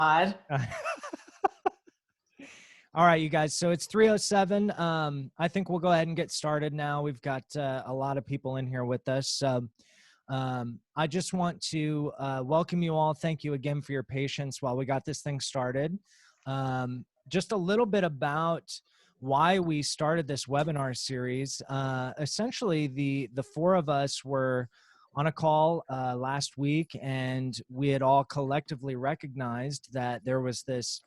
God. All right, you guys. So it's 3:07. I think we'll go ahead and get started now. We've got a lot of people in here with us. So I just want to welcome you all. Thank you again for your patience while we got this thing started. Just a little bit about why we started this webinar series. Essentially, the four of us were on a call last week, and we had all collectively recognized that there was this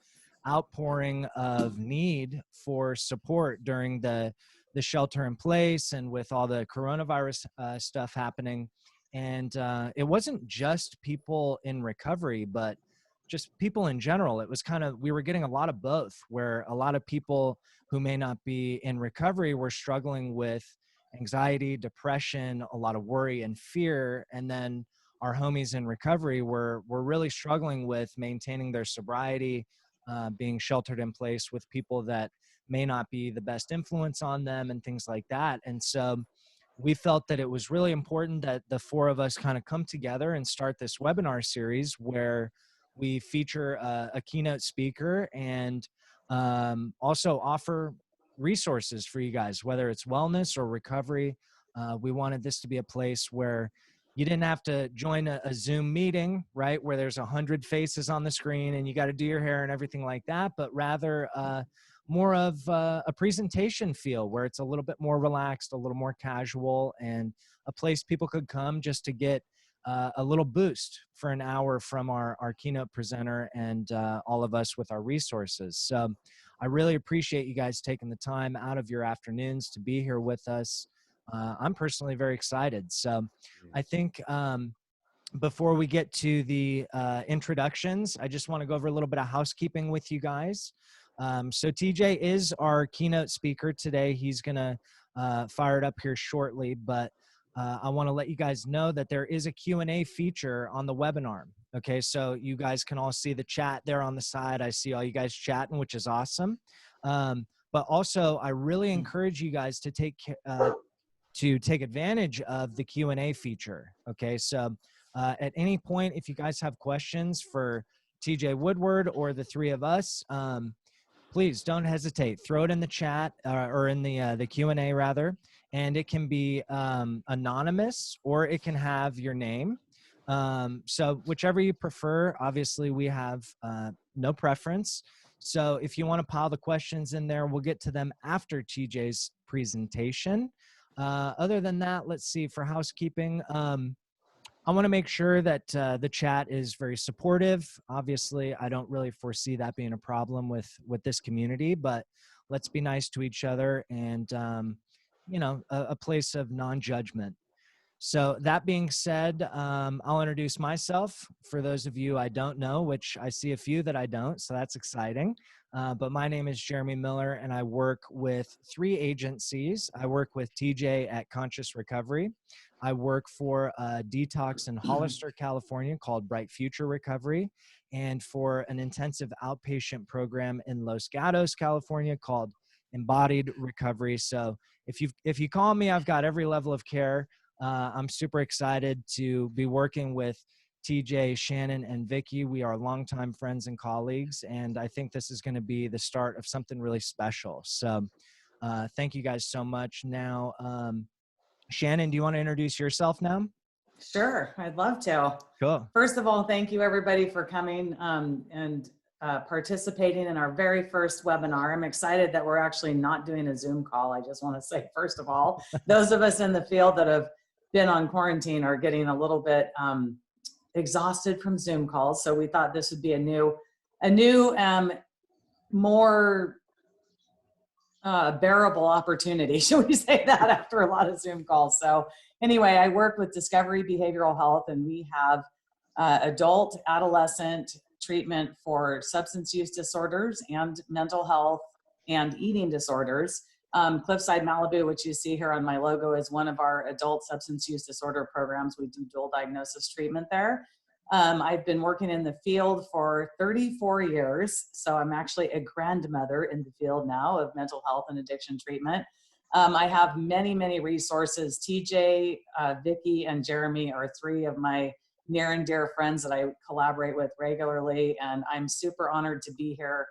outpouring of need for support during the shelter in place and with all the coronavirus stuff happening. And it wasn't just people in recovery, but just people in general. It was kind of, we were getting a lot of both, where a lot of people who may not be in recovery were struggling with anxiety, depression, a lot of worry and fear. And then our homies in recovery were really struggling with maintaining their sobriety, being sheltered in place with people that may not be the best influence on them and things like that. And so we felt that it was really important that the four of us kind of come together and start this webinar series where we feature a keynote speaker and also offer resources for you guys, whether it's wellness or recovery. We wanted this to be a place where you didn't have to join a Zoom meeting, right, where there's 100 faces on the screen and you got to do your hair and everything like that, but rather more of a presentation feel where it's a little bit more relaxed, a little more casual, and a place people could come just to get a little boost for an hour from our keynote presenter and all of us with our resources. So I really appreciate you guys taking the time out of your afternoons to be here with us. I'm personally very excited. So I think before we get to the introductions, I just want to go over a little bit of housekeeping with you guys. So TJ is our keynote speaker today. He's going to fire it up here shortly, but I want to let you guys know that there is a Q&A feature on the webinar. Okay, so you guys can all see the chat there on the side. I see all you guys chatting, which is awesome. But also, I really encourage you guys to take advantage of the Q&A feature. Okay, so at any point, if you guys have questions for TJ Woodward or the three of us, please don't hesitate. Throw it in the chat or in the Q&A rather, and it can be anonymous or it can have your name. So whichever you prefer. Obviously, we have no preference. So if you want to pile the questions in there, we'll get to them after TJ's presentation. Other than that, let's see, for housekeeping, I want to make sure that the chat is very supportive. Obviously, I don't really foresee that being a problem with this community, but let's be nice to each other and, you know, a place of non-judgment. So that being said, I'll introduce myself for those of you I don't know, which I see a few that I don't, so that's exciting. But my name is Jeremy Miller, and I work with 3 agencies. I work with TJ at Conscious Recovery. I work for a detox in Hollister, California called Bright Future Recovery, and for an intensive outpatient program in Los Gatos, California called Embodied Recovery. So if you call me, I've got every level of care. I'm super excited to be working with TJ, Shannon, and Vicky. We are longtime friends and colleagues, and I think this is going to be the start of something really special. So thank you guys so much. Now, Shannon, do you want to introduce yourself now? Sure, I'd love to. Cool. First of all, thank you everybody for coming and participating in our very first webinar. I'm excited that we're actually not doing a Zoom call. I just want to say, first of all, those of us in the field that have been on quarantine are getting a little bit exhausted from Zoom calls. So we thought this would be a new more bearable opportunity, should we say that, after a lot of Zoom calls. So anyway, I work with Discovery Behavioral Health, and we have adult, adolescent treatment for substance use disorders and mental health and eating disorders. Cliffside Malibu, which you see here on my logo, is one of our adult substance use disorder programs. We do dual diagnosis treatment there. I've been working in the field for 34 years, so I'm actually a grandmother in the field now of mental health and addiction treatment. I have many, many resources. TJ, Vicky, and Jeremy are 3 of my near and dear friends that I collaborate with regularly. And I'm super honored to be here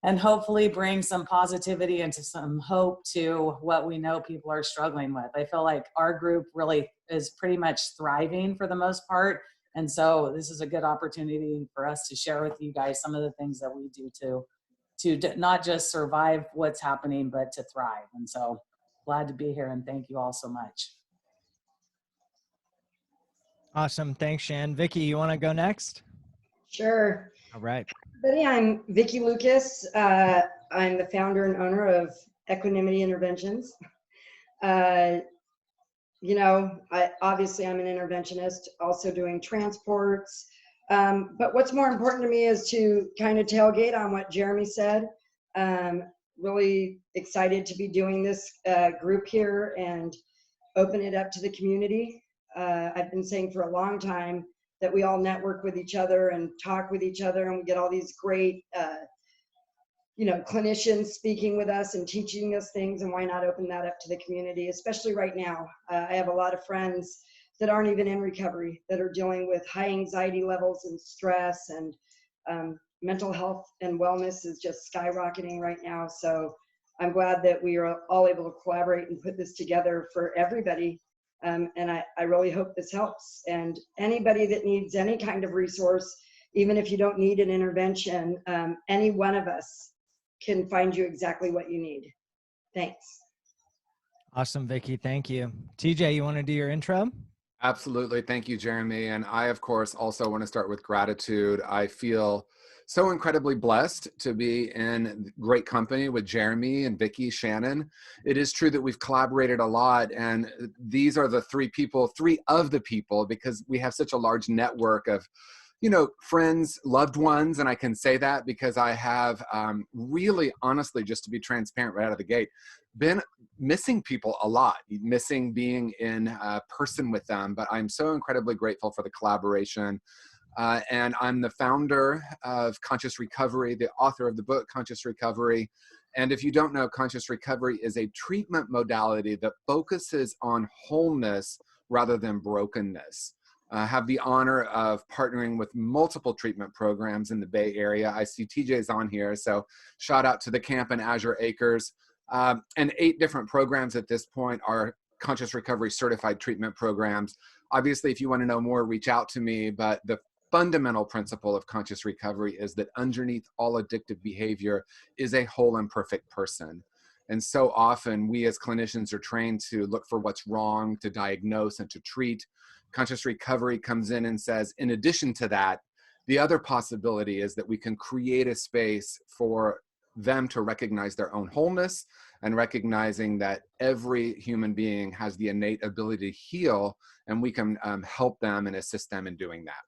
and hopefully bring some positivity and some hope to what we know people are struggling with. I feel like our group really is pretty much thriving for the most part. And so this is a good opportunity for us to share with you guys some of the things that we do to not just survive what's happening, but to thrive. And so glad to be here, and thank you all so much. Awesome. Thanks, Shan. Vicky, you want to go next? Sure. All right. Everybody, I'm Vicki Lucas. I'm the founder and owner of Equanimity Interventions. You know, obviously I'm an interventionist, also doing transports. But what's more important to me is to kind of tailgate on what Jeremy said. Really excited to be doing this group here and open it up to the community. I've been saying for a long time that we all network with each other and talk with each other, and we get all these great you know, clinicians speaking with us and teaching us things, and why not open that up to the community, especially right now. I have a lot of friends that aren't even in recovery, that are dealing with high anxiety levels and stress, and mental health and wellness is just skyrocketing right now. So I'm glad that we are all able to collaborate and put this together for everybody. And I really hope this helps. And anybody that needs any kind of resource, even if you don't need an intervention, any one of us can find you exactly what you need. Thanks. Awesome, Vicky. Thank you. TJ, you want to do your intro? Absolutely. Thank you, Jeremy. And I, of course, also want to start with gratitude. I feel so incredibly blessed to be in great company with Jeremy and Vicky, Shannon. It is true that we've collaborated a lot, and these are the three of the people, because we have such a large network of, you know, friends, loved ones. And I can say that because I have really, honestly, just to be transparent right out of the gate, been missing people a lot, missing being in person with them. But I'm so incredibly grateful for the collaboration. And I'm the founder of Conscious Recovery, the author of the book, Conscious Recovery. And if you don't know, Conscious Recovery is a treatment modality that focuses on wholeness rather than brokenness. I have the honor of partnering with multiple treatment programs in the Bay Area. I see TJ's on here, so shout out to the camp in Azure Acres. And 8 different programs at this point are Conscious Recovery certified treatment programs. Obviously, if you want to know more, reach out to me, but the fundamental principle of conscious recovery is that underneath all addictive behavior is a whole and perfect person. And so often we as clinicians are trained to look for what's wrong, to diagnose and to treat. Conscious recovery comes in and says, in addition to that, the other possibility is that we can create a space for them to recognize their own wholeness, and recognizing that every human being has the innate ability to heal, and we can help them and assist them in doing that.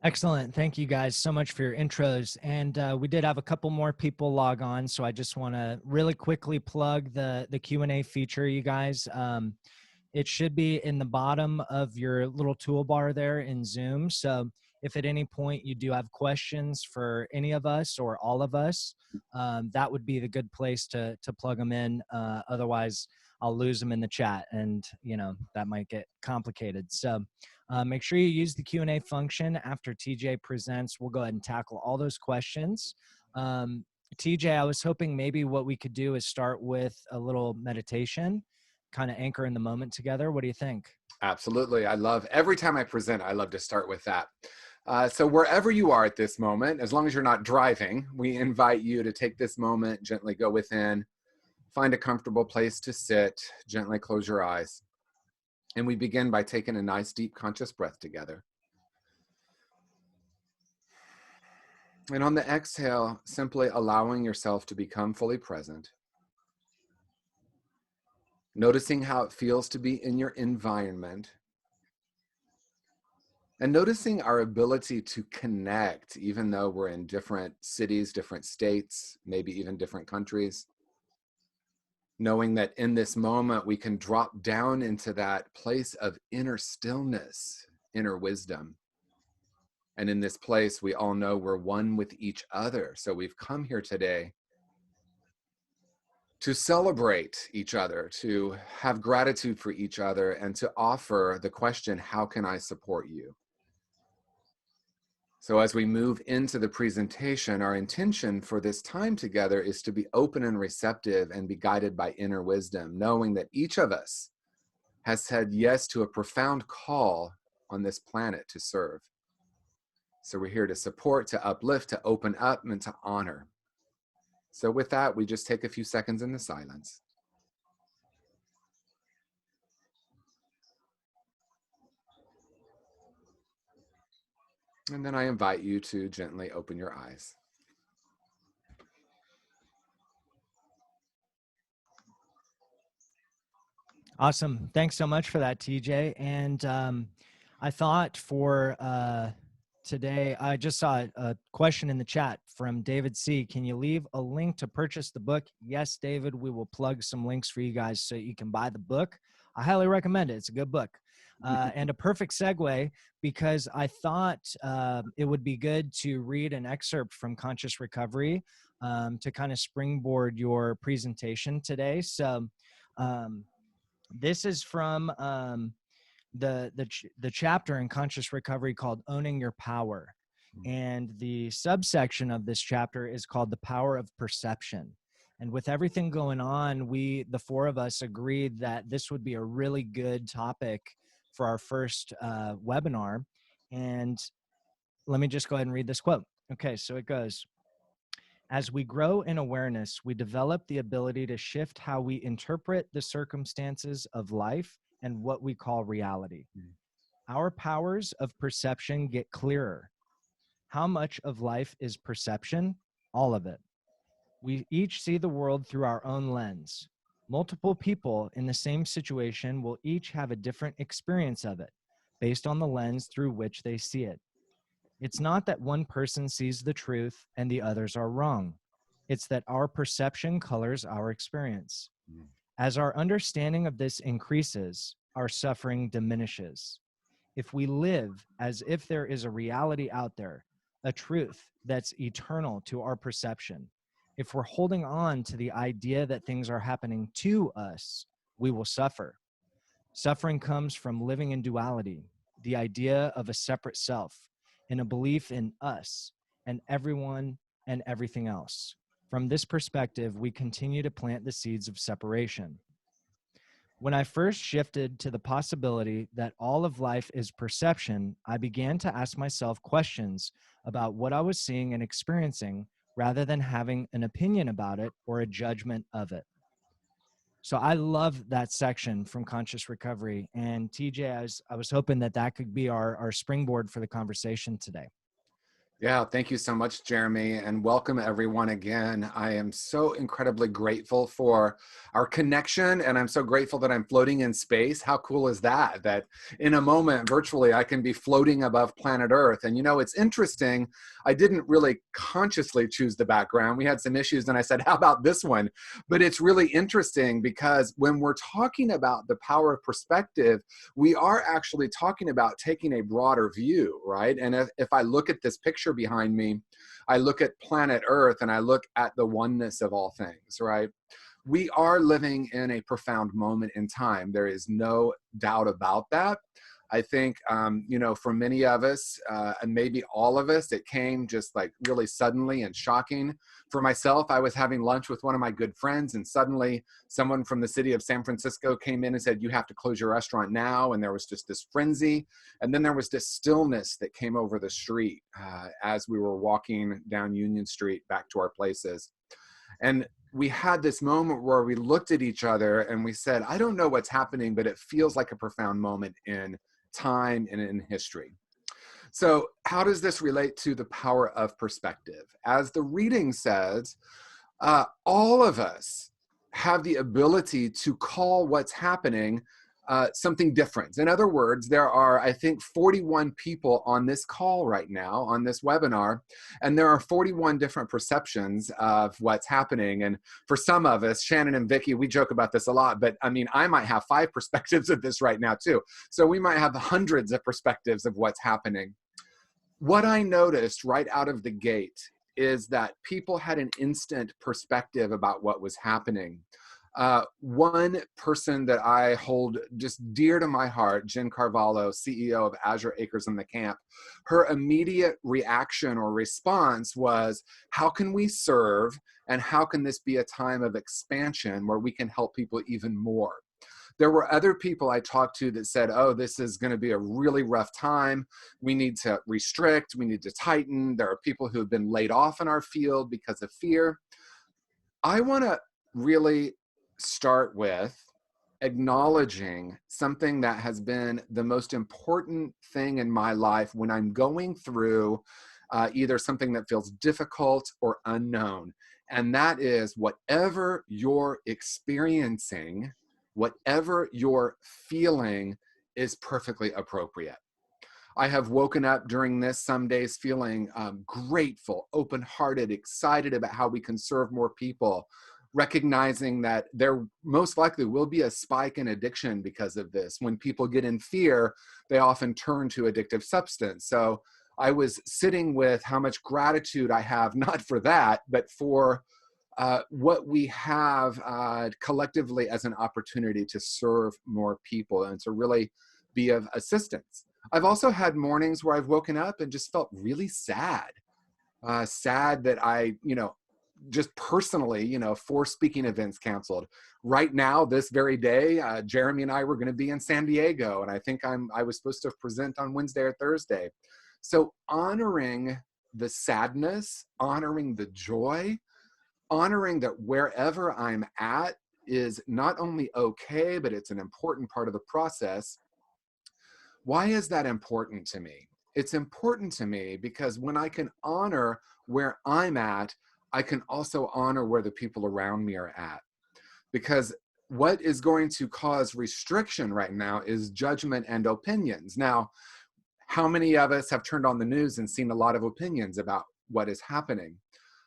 Excellent. Thank you guys so much for your intros. And we did have a couple more people log on, so I just want to really quickly plug the Q&A feature, you guys. It should be in the bottom of your little toolbar there in Zoom. So if at any point you do have questions for any of us or all of us, that would be the good place to plug them in. Otherwise, I'll lose them in the chat, and you know that might get complicated. So make sure you use the Q&A function after TJ presents. We'll go ahead and tackle all those questions. TJ, I was hoping maybe what we could do is start with a little meditation, kind of anchor in the moment together. What do you think? Absolutely. I love, every time I present, I love to start with that. So wherever you are at this moment, as long as you're not driving, we invite you to take this moment, gently go within, find a comfortable place to sit, gently close your eyes. And we begin by taking a nice deep conscious breath together. And on the exhale, simply allowing yourself to become fully present. Noticing how it feels to be in your environment. And noticing our ability to connect, even though we're in different cities, different states, maybe even different countries. Knowing that in this moment, we can drop down into that place of inner stillness, inner wisdom. And in this place, we all know we're one with each other. So we've come here today to celebrate each other, to have gratitude for each other, and to offer the question, how can I support you? So as we move into the presentation, our intention for this time together is to be open and receptive and be guided by inner wisdom, knowing that each of us has said yes to a profound call on this planet to serve. So we're here to support, to uplift, to open up, and to honor. So with that, we just take a few seconds in the silence. And then I invite you to gently open your eyes. Awesome. Thanks so much for that, TJ. And I thought for today, I just saw a question in the chat from David C. Can you leave a link to purchase the book? Yes, David, we will plug some links for you guys so you can buy the book. I highly recommend it. It's a good book. And a perfect segue, because I thought it would be good to read an excerpt from Conscious Recovery to kind of springboard your presentation today. So this is from the chapter in Conscious Recovery called Owning Your Power. And the subsection of this chapter is called The Power of Perception. And with everything going on, the four of us agreed that this would be a really good topic for our first webinar. And let me just go ahead and read this quote. Okay, so it goes, as we grow in awareness, we develop the ability to shift how we interpret the circumstances of life and what we call reality. Our powers of perception get clearer. How much of life is perception? All of it. We each see the world through our own lens. Multiple people in the same situation will each have a different experience of it, based on the lens through which they see it. It's not that one person sees the truth and the others are wrong. It's that our perception colors our experience. As our understanding of this increases, our suffering diminishes. If we live as if there is a reality out there, a truth that's eternal to our perception, if we're holding on to the idea that things are happening to us, we will suffer. Suffering comes from living in duality, the idea of a separate self, and a belief in us and everyone and everything else. From this perspective, we continue to plant the seeds of separation. When I first shifted to the possibility that all of life is perception, I began to ask myself questions about what I was seeing and experiencing rather than having an opinion about it or a judgment of it. So I love that section from Conscious Recovery. And TJ, I was hoping that could be our springboard for the conversation today. Yeah, thank you so much, Jeremy, and welcome everyone again. I am so incredibly grateful for our connection, and I'm so grateful that I'm floating in space. How cool is that? That in a moment, virtually, I can be floating above planet Earth. And you know, it's interesting. I didn't really consciously choose the background. We had some issues, and I said, how about this one? But it's really interesting because when we're talking about the power of perspective, we are actually talking about taking a broader view, right? And if I look at this picture behind me, I look at planet Earth and I look at the oneness of all things, right? We are living in a profound moment in time. There is no doubt about that. I think, you know, for many of us, and maybe all of us, it came just like really suddenly and shocking. For myself, I was having lunch with one of my good friends, and suddenly someone from the city of San Francisco came in and said, you have to close your restaurant now. And there was just this frenzy. And then there was this stillness that came over the street as we were walking down Union Street back to our places. And we had this moment where we looked at each other and we said, I don't know what's happening, but it feels like a profound moment in time and in history. So how does this relate to the power of perspective? As the reading says, all of us have the ability to call what's happening something different. In other words, there are, I think, 41 people on this call right now, on this webinar, and there are 41 different perceptions of what's happening. And for some of us, Shannon and Vicky, we joke about this a lot, but I mean, I might have 5 perspectives of this right now too. So we might have hundreds of perspectives of what's happening. What I noticed right out of the gate is that people had an instant perspective about what was happening. One person that I hold just dear to my heart, Jen Carvalho, CEO of Azure Acres in the Camp, her immediate reaction or response was, how can we serve, and how can this be a time of expansion where we can help people even more? There were other people I talked to that said, oh, this is going to be a really rough time. We need to restrict, we need to tighten. There are people who have been laid off in our field because of fear. I want to really start with acknowledging something that has been the most important thing in my life when I'm going through either something that feels difficult or unknown. And that is, whatever you're experiencing, whatever you're feeling is perfectly appropriate. I have woken up during this some days feeling grateful, open-hearted, excited about how we can serve more people, recognizing that there most likely will be a spike in addiction because of this. When people get in fear, they often turn to addictive substance. So I was sitting with how much gratitude I have, not for that, but for what we have collectively as an opportunity to serve more people and to really be of assistance. I've also had mornings where I've woken up and just felt really sad. Sad that I, just personally, 4 speaking events canceled. Right now, this very day, Jeremy and I were going to be in San Diego, and I think I was supposed to present on Wednesday or Thursday. So honoring the sadness, honoring the joy, honoring that wherever I'm at is not only okay, but it's an important part of the process. Why is that important to me? It's important to me because when I can honor where I'm at, I can also honor where the people around me are at. Because what is going to cause restriction right now is judgment and opinions. Now, how many of us have turned on the news and seen a lot of opinions about what is happening?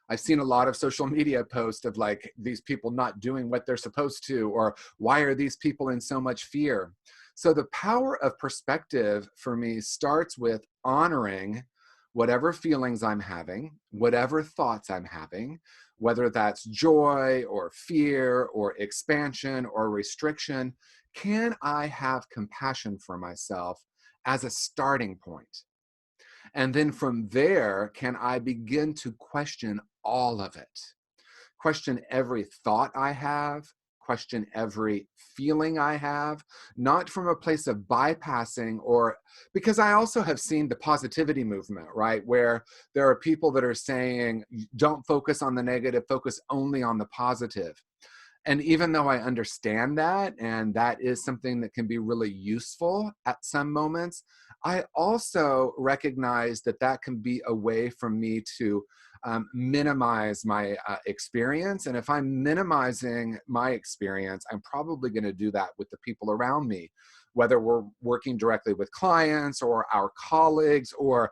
I've seen a lot of social media posts of like these people not doing what they're supposed to, or why are these people in so much fear? So the power of perspective for me starts with honoring whatever feelings I'm having, whatever thoughts I'm having, whether that's joy or fear or expansion or restriction. Can I have compassion for myself as a starting point? And then from there, can I begin to question all of it? Question every thought I have, question every feeling I have, not from a place of bypassing, or because I also have seen the positivity movement, right? Where there are people that are saying, don't focus on the negative, focus only on the positive. And even though I understand that, and that is something that can be really useful at some moments, I also recognize that that can be a way for me to minimize my experience. And if I'm minimizing my experience, I'm probably going to do that with the people around me, whether we're working directly with clients or our colleagues, or,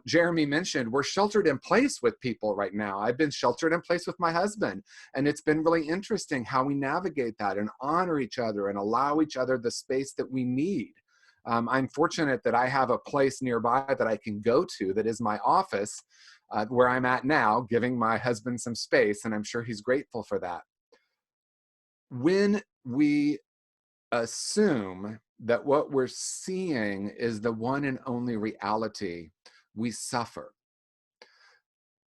Jeremy mentioned we're sheltered in place with people right now. I've been sheltered in place with my husband, and it's been really interesting how we navigate that and honor each other and allow each other the space that we need. I'm fortunate that I have a place nearby that I can go to that is my office, where I'm at now, giving my husband some space, and I'm sure he's grateful for that. When we assume that what we're seeing is the one and only reality, we suffer.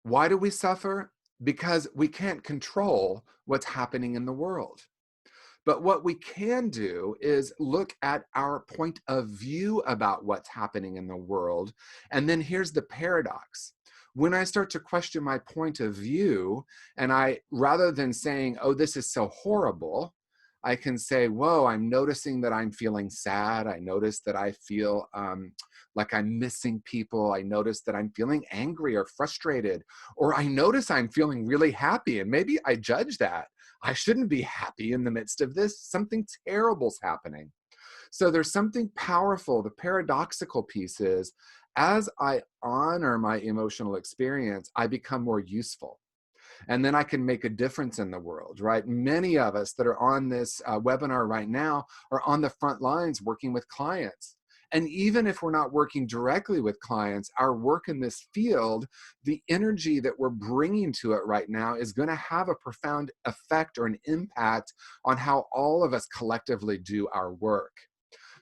Why do we suffer? Because we can't control what's happening in the world. But what we can do is look at our point of view about what's happening in the world. And then here's the paradox. When I start to question my point of view, and rather than saying, oh, this is so horrible, I can say, whoa, I'm noticing that I'm feeling sad. I notice that I feel like I'm missing people. I notice that I'm feeling angry or frustrated, or I notice I'm feeling really happy. And maybe I judge that. I shouldn't be happy in the midst of this. Something terrible's happening. So there's something powerful. The paradoxical piece is, as I honor my emotional experience, I become more useful. And then I can make a difference in the world, right? Many of us that are on this webinar right now are on the front lines working with clients. And even if we're not working directly with clients, our work in this field, the energy that we're bringing to it right now is going to have a profound effect or an impact on how all of us collectively do our work.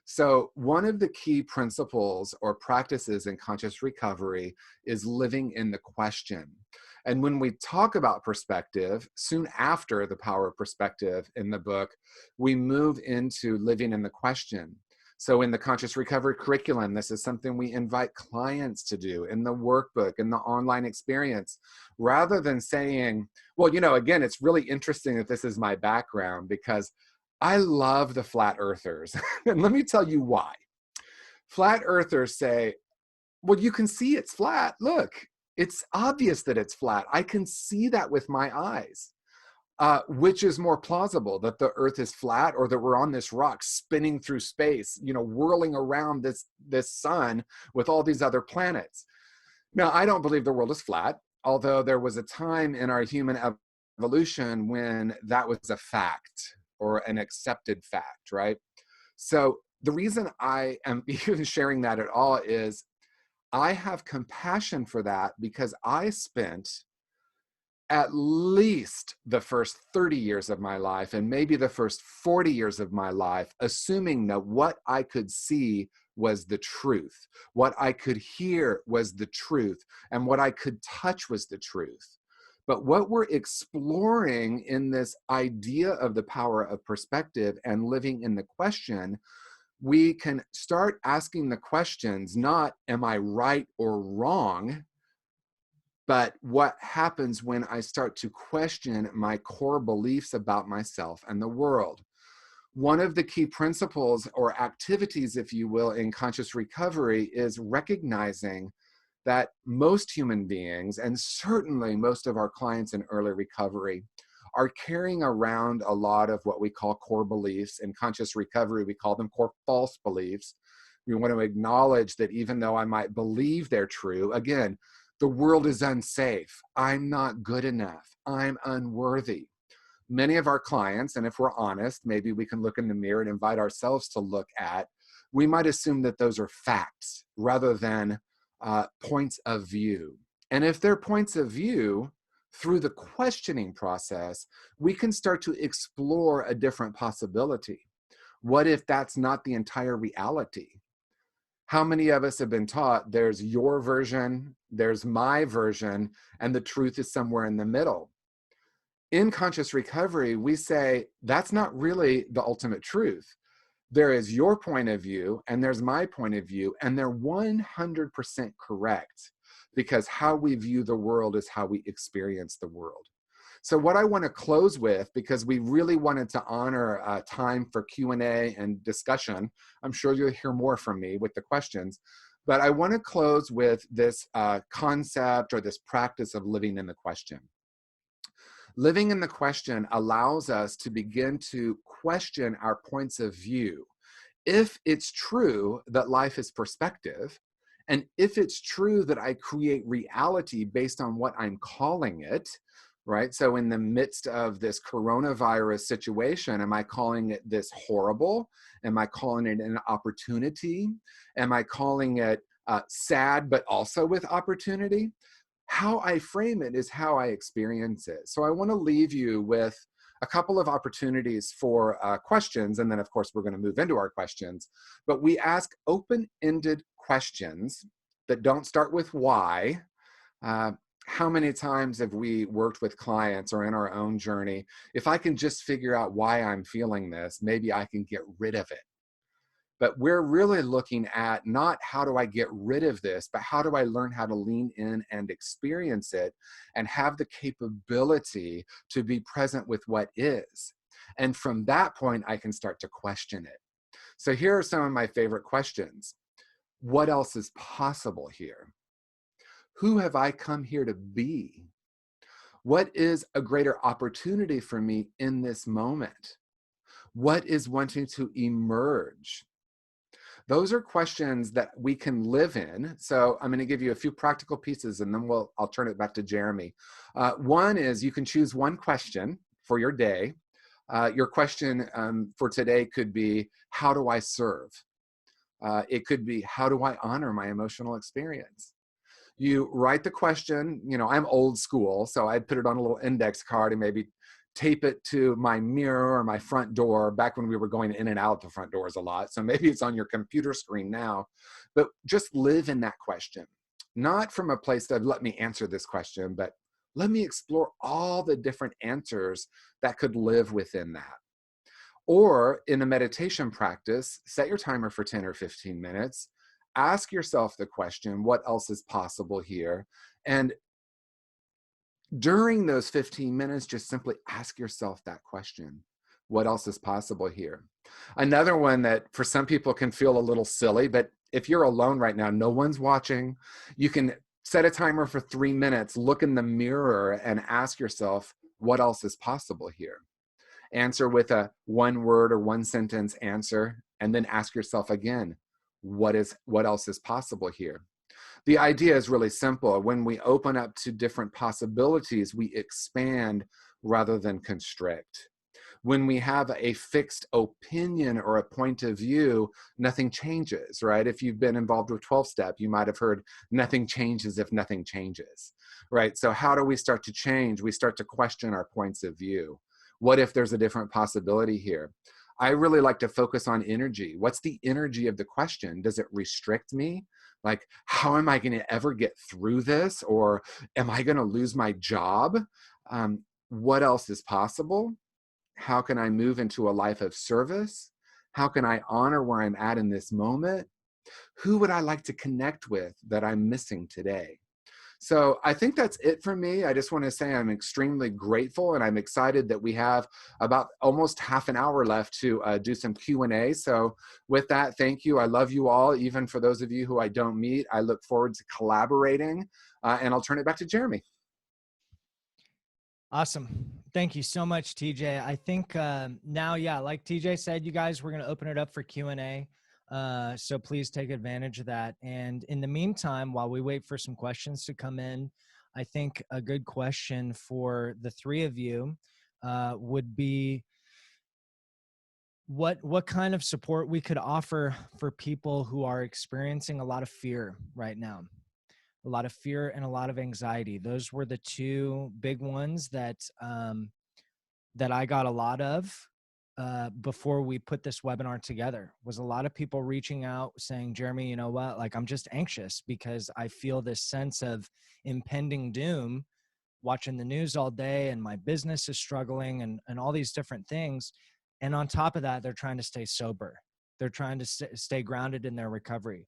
So one of the key principles or practices in conscious recovery is living in the question. And when we talk about perspective, soon after the power of perspective in the book, we move into living in the question. So in the conscious recovery curriculum, this is something we invite clients to do in the workbook, in the online experience, rather than saying, well, you know, again, it's really interesting that this is my background because I love the flat earthers. And let me tell you why. Flat earthers say, well, you can see it's flat. Look, it's obvious that it's flat. I can see that with my eyes. Which is more plausible, that the earth is flat or that we're on this rock spinning through space, you know, whirling around this sun with all these other planets? Now, I don't believe the world is flat, although there was a time in our human evolution when that was a fact or an accepted fact, right? So the reason I am even sharing that at all is I have compassion for that because I spent at least the first 30 years of my life and maybe the first 40 years of my life assuming that what I could see was the truth, what I could hear was the truth, and what I could touch was the truth. But what we're exploring in this idea of the power of perspective and living in the question, we can start asking the questions, not am I right or wrong, but what happens when I start to question my core beliefs about myself and the world. One of the key principles or activities, if you will, in conscious recovery is recognizing that most human beings, and certainly most of our clients in early recovery, are carrying around a lot of what we call core beliefs. In conscious recovery, we call them core false beliefs. We want to acknowledge that even though I might believe they're true, again, the world is unsafe. I'm not good enough. I'm unworthy. Many of our clients, and if we're honest, maybe we can look in the mirror and invite ourselves to look at, we might assume that those are facts rather than points of view. And if they're points of view, through the questioning process, we can start to explore a different possibility. What if that's not the entire reality? How many of us have been taught there's your version, there's my version, and the truth is somewhere in the middle? In conscious recovery, we say that's not really the ultimate truth. There is your point of view and there's my point of view, and they're 100% correct, because how we view the world is how we experience the world. So what I want to close with, because we really wanted to honor time for Q&A and discussion, I'm sure you'll hear more from me with the questions, but I want to close with this concept or this practice of living in the question. Living in the question allows us to begin to question our points of view. If it's true that life is perspective, and if it's true that I create reality based on what I'm calling it, right? So in the midst of this coronavirus situation, am I calling it this horrible? Am I calling it an opportunity? Am I calling it sad, but also with opportunity? How I frame it is how I experience it. So I want to leave you with a couple of opportunities for questions. And then of course, we're going to move into our questions, but we ask open-ended questions that don't start with why. How many times have we worked with clients or in our own journey? If I can just figure out why I'm feeling this, maybe I can get rid of it. But we're really looking at not how do I get rid of this, but how do I learn how to lean in and experience it and have the capability to be present with what is. And from that point, I can start to question it. So here are some of my favorite questions. What else is possible here? Who have I come here to be? What is a greater opportunity for me in this moment? What is wanting to emerge? Those are questions that we can live in. So I'm going to give you a few practical pieces and then I'll turn it back to Jeremy. One is you can choose one question for your day. Your question for today could be, how do I serve? It could be, how do I honor my emotional experience? You write the question. I'm old school, so I'd put it on a little index card and maybe tape it to my mirror or my front door, back when we were going in and out the front doors a lot. So maybe it's on your computer screen now, but just live in that question, not from a place of let me answer this question, but let me explore all the different answers that could live within that. Or in a meditation practice, set your timer for 10 or 15 minutes. Ask yourself the question, what else is possible here? And during those 15 minutes, just simply ask yourself that question. What else is possible here? Another one that for some people can feel a little silly, but if you're alone right now, no one's watching, you can set a timer for 3 minutes, look in the mirror and ask yourself, what else is possible here? Answer with a one word or one sentence answer, and then ask yourself again, what else is possible here? The idea is really simple. When we open up to different possibilities, we expand rather than constrict. When we have a fixed opinion or a point of view, nothing changes, right? If you've been involved with 12-step, you might have heard nothing changes if nothing changes, right? So how do we start to change? We start to question our points of view. What if there's a different possibility here? I really like to focus on energy. What's the energy of the question? Does it restrict me? Like, how am I going to ever get through this? Or am I going to lose my job? What else is possible? How can I move into a life of service? How can I honor where I'm at in this moment? Who would I like to connect with that I'm missing today? So I think that's it for me. I just want to say I'm extremely grateful, and I'm excited that we have about almost half an hour left to do some Q&A. So with that, thank you. I love you all. Even for those of you who I don't meet, I look forward to collaborating, and I'll turn it back to Jeremy. Awesome. Thank you so much, TJ. I think now, yeah, like TJ said, you guys, we're going to open it up for Q&A. So please take advantage of that. And in the meantime, while we wait for some questions to come in, I think a good question for the three of you would be what kind of support we could offer for people who are experiencing a lot of fear right now. A lot of fear and a lot of anxiety. Those were the two big ones that that I got a lot of before we put this webinar together. Was a lot of people reaching out saying, Jeremy, you know what, like, I'm just anxious because I feel this sense of impending doom watching the news all day, and my business is struggling, and all these different things. And on top of that, they're trying to stay sober. They're trying to stay grounded in their recovery.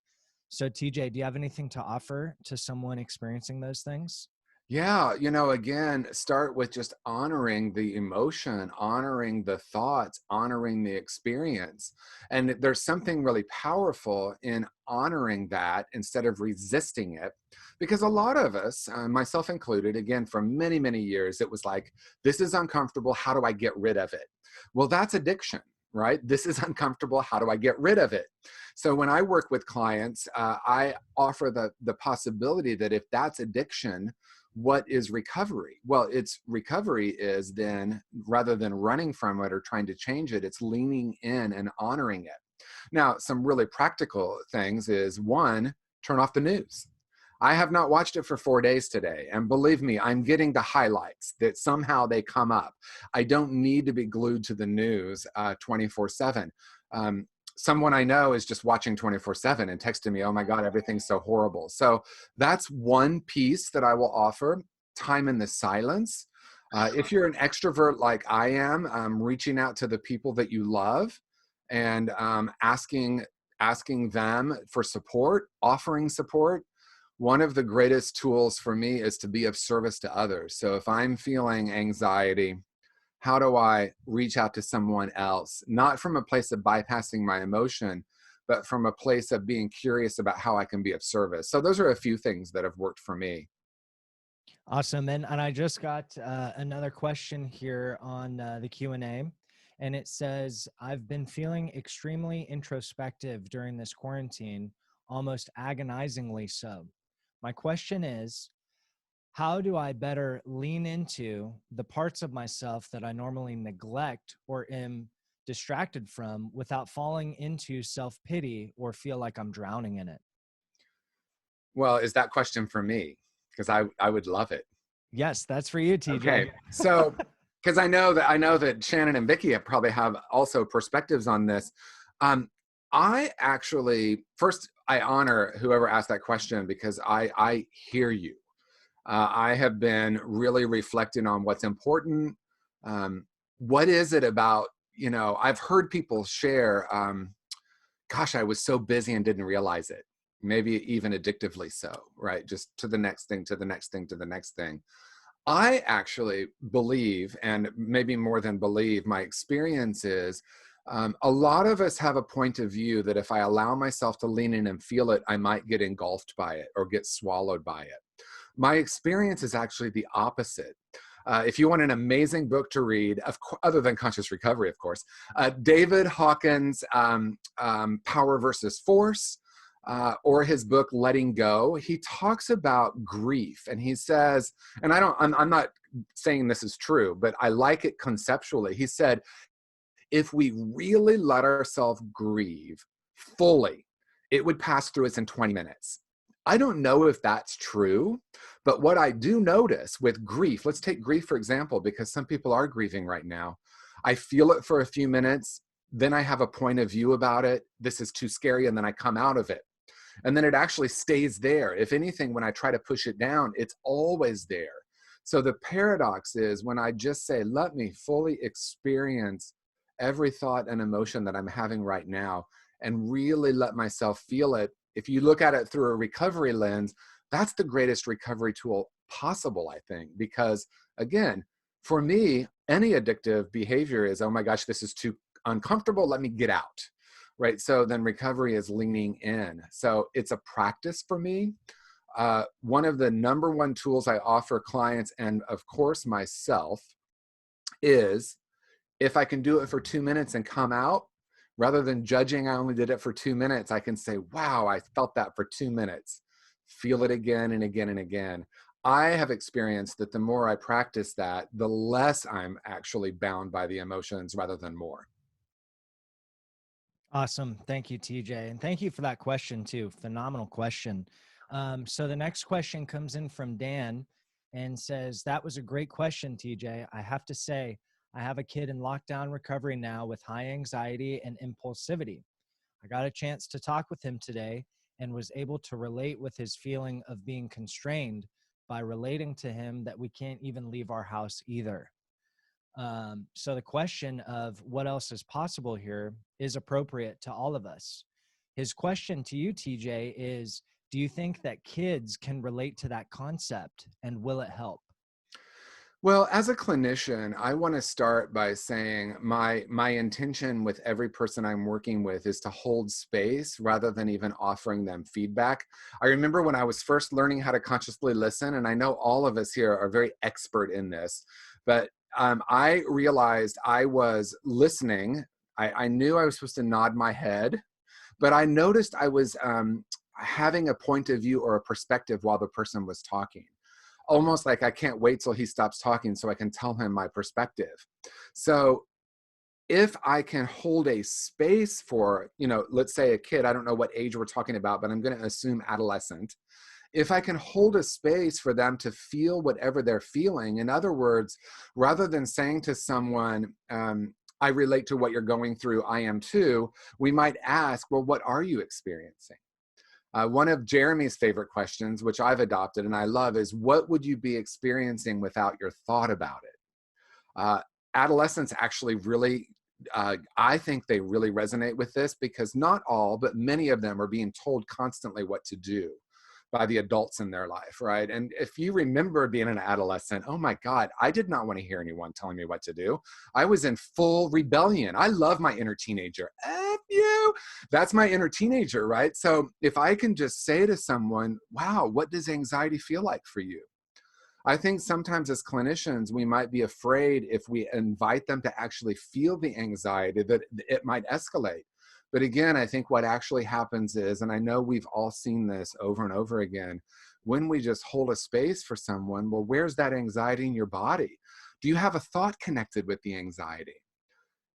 So TJ, do you have anything to offer to someone experiencing those things? Yeah, again, start with just honoring the emotion, honoring the thoughts, honoring the experience. And there's something really powerful in honoring that instead of resisting it. Because a lot of us, myself included, again, for many, many years, it was like, this is uncomfortable. How do I get rid of it? Well, that's addiction, right? This is uncomfortable. How do I get rid of it? So when I work with clients, I offer the possibility that if that's addiction, what is recovery? Well, it's recovery is then, rather than running from it or trying to change it, it's leaning in and honoring it. Now, some really practical things is, one, turn off the news. I have not watched it for 4 days today. And believe me, I'm getting the highlights that somehow they come up. I don't need to be glued to the news 24/7. Someone I know is just watching 24/7 and texting me, oh my God, everything's so horrible. So that's one piece that I will offer, time in the silence. If you're an extrovert like I am, reaching out to the people that you love and asking them for support, offering support. One of the greatest tools for me is to be of service to others. So if I'm feeling anxiety, how do I reach out to someone else? Not from a place of bypassing my emotion, but from a place of being curious about how I can be of service. So those are a few things that have worked for me. Awesome. And I just got another question here on the Q&A, and it says, I've been feeling extremely introspective during this quarantine, almost agonizingly so. My question is, how do I better lean into the parts of myself that I normally neglect or am distracted from without falling into self-pity or feel like I'm drowning in it? Well, is that question for me? Because I would love it. Yes, that's for you, TJ. Okay, so because I know that Shannon and Vicky probably have also perspectives on this. I actually first I honor whoever asked that question because I hear you. I have been really reflecting on what's important. What is it about, I've heard people share, gosh, I was so busy and didn't realize it. Maybe even addictively so, right? Just to the next thing, to the next thing, to the next thing. I actually believe, and maybe more than believe, my experience is a lot of us have a point of view that if I allow myself to lean in and feel it, I might get engulfed by it or get swallowed by it. My experience is actually the opposite. If you want an amazing book to read, other than Conscious Recovery, of course, David Hawkins' Power versus Force, or his book Letting Go, he talks about grief, and he says, and I'm not saying this is true, but I like it conceptually. He said, if we really let ourselves grieve fully, it would pass through us in 20 minutes. I don't know if that's true, but what I do notice with grief, let's take grief for example, because some people are grieving right now. I feel it for a few minutes, then I have a point of view about it. This is too scary, and then I come out of it. And then it actually stays there. If anything, when I try to push it down, it's always there. So the paradox is when I just say, let me fully experience every thought and emotion that I'm having right now and really let myself feel it. If you look at it through a recovery lens, that's the greatest recovery tool possible, I think, because again, for me, any addictive behavior is, oh my gosh, this is too uncomfortable, let me get out, right? So then recovery is leaning in. So it's a practice for me. One of the number one tools I offer clients, and of course myself, is if I can do it for 2 minutes and come out, rather than judging I only did it for 2 minutes, I can say, wow, I felt that for 2 minutes. Feel it again and again and again. I have experienced that the more I practice that, the less I'm actually bound by the emotions rather than more. Awesome. Thank you, TJ. And thank you for that question too. Phenomenal question. So the next question comes in from Dan and says, that was a great question, TJ. I have to say, I have a kid in lockdown recovery now with high anxiety and impulsivity. I got a chance to talk with him today and was able to relate with his feeling of being constrained by relating to him that we can't even leave our house either. So the question of what else is possible here is appropriate to all of us. His question to you, TJ, is, do you think that kids can relate to that concept, and will it help? Well, as a clinician, I want to start by saying my intention with every person I'm working with is to hold space rather than even offering them feedback. I remember when I was first learning how to consciously listen, and I know all of us here are very expert in this, but I realized I was listening. I knew I was supposed to nod my head, but I noticed I was having a point of view or a perspective while the person was talking. Almost like I can't wait till he stops talking so I can tell him my perspective. So if I can hold a space for, let's say a kid, I don't know what age we're talking about, but I'm going to assume adolescent. If I can hold a space for them to feel whatever they're feeling, in other words, rather than saying to someone, I relate to what you're going through, I am too, we might ask, well, what are you experiencing? One of Jeremy's favorite questions, which I've adopted and I love, is what would you be experiencing without your thought about it? Adolescents actually really, I think they really resonate with this because not all, but many of them are being told constantly what to do by the adults in their life, right? And if you remember being an adolescent, oh my God, I did not want to hear anyone telling me what to do. I was in full rebellion. I love my inner teenager. F you. That's my inner teenager, right? So if I can just say to someone, wow, what does anxiety feel like for you? I think sometimes as clinicians, we might be afraid if we invite them to actually feel the anxiety that it might escalate. But again, I think what actually happens is, and I know we've all seen this over and over again, when we just hold a space for someone, well, where's that anxiety in your body? Do you have a thought connected with the anxiety?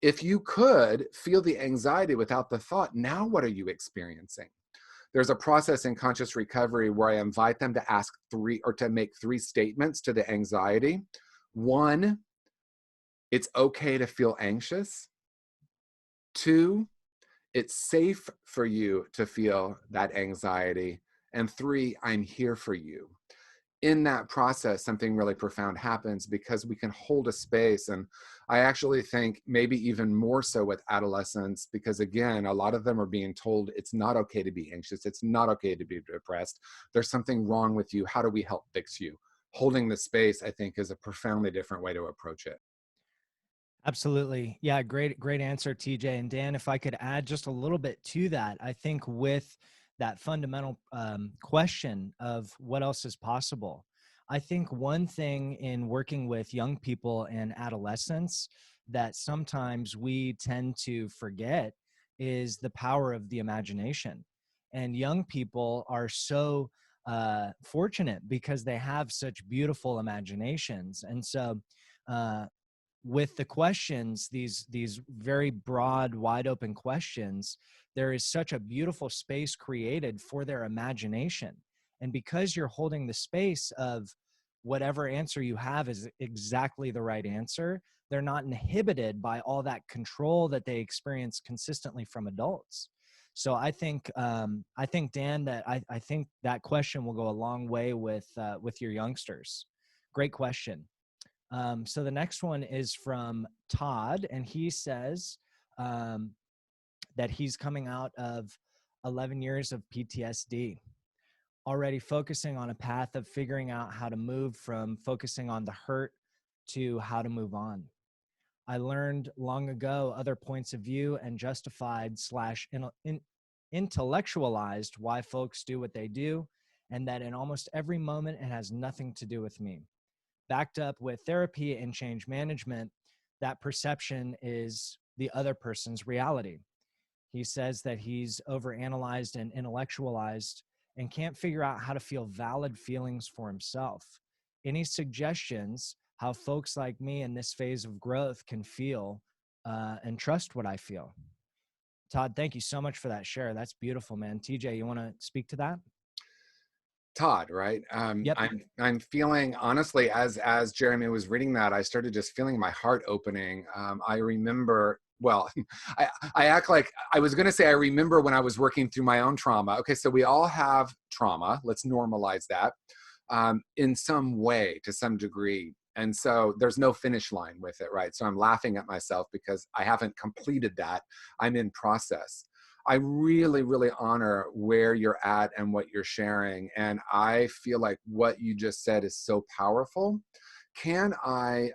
if you could feel the anxiety without the thought, now what are you experiencing? There's a process in conscious recovery where I invite them to ask to make 3 statements to the anxiety. 1, it's okay to feel anxious. 2, it's safe for you to feel that anxiety. And 3, I'm here for you. In that process, something really profound happens because we can hold a space. And I actually think maybe even more so with adolescents, because again, a lot of them are being told it's not okay to be anxious. It's not okay to be depressed. There's something wrong with you. How do we help fix you? Holding the space, I think, is a profoundly different way to approach it. Absolutely. Yeah, great answer, TJ. And Dan, if I could add just a little bit to that, I think with that fundamental question of what else is possible, I think one thing in working with young people and adolescents that sometimes we tend to forget is the power of the imagination. And young people are so fortunate because they have such beautiful imaginations. And so, with the questions, these very broad, wide open questions, there is such a beautiful space created for their imagination. And because you're holding the space of whatever answer you have is exactly the right answer, they're not inhibited by all that control that they experience consistently from adults. So I think Dan, that I think that question will go a long way with your youngsters. Great question. So the next one is from Todd, and he says that he's coming out of 11 years of PTSD, already focusing on a path of figuring out how to move from focusing on the hurt to how to move on. I learned long ago other points of view and justified / intellectualized why folks do what they do, and that in almost every moment it has nothing to do with me. Backed up with therapy and change management, that perception is the other person's reality. He says that he's overanalyzed and intellectualized and can't figure out how to feel valid feelings for himself. Any suggestions how folks like me in this phase of growth can feel and trust what I feel? Todd, thank you so much for that share. That's beautiful, man. TJ, you want to speak to that? Todd, right? Yep. I'm feeling, honestly, as Jeremy was reading that, I started just feeling my heart opening. I remember, well, I act like I was going to say I remember when I was working through my own trauma. Okay, so we all have trauma. Let's normalize that in some way, to some degree. And so there's no finish line with it, right? So I'm laughing at myself because I haven't completed that. I'm in process. I really, really honor where you're at and what you're sharing. And I feel like what you just said is so powerful. Can I,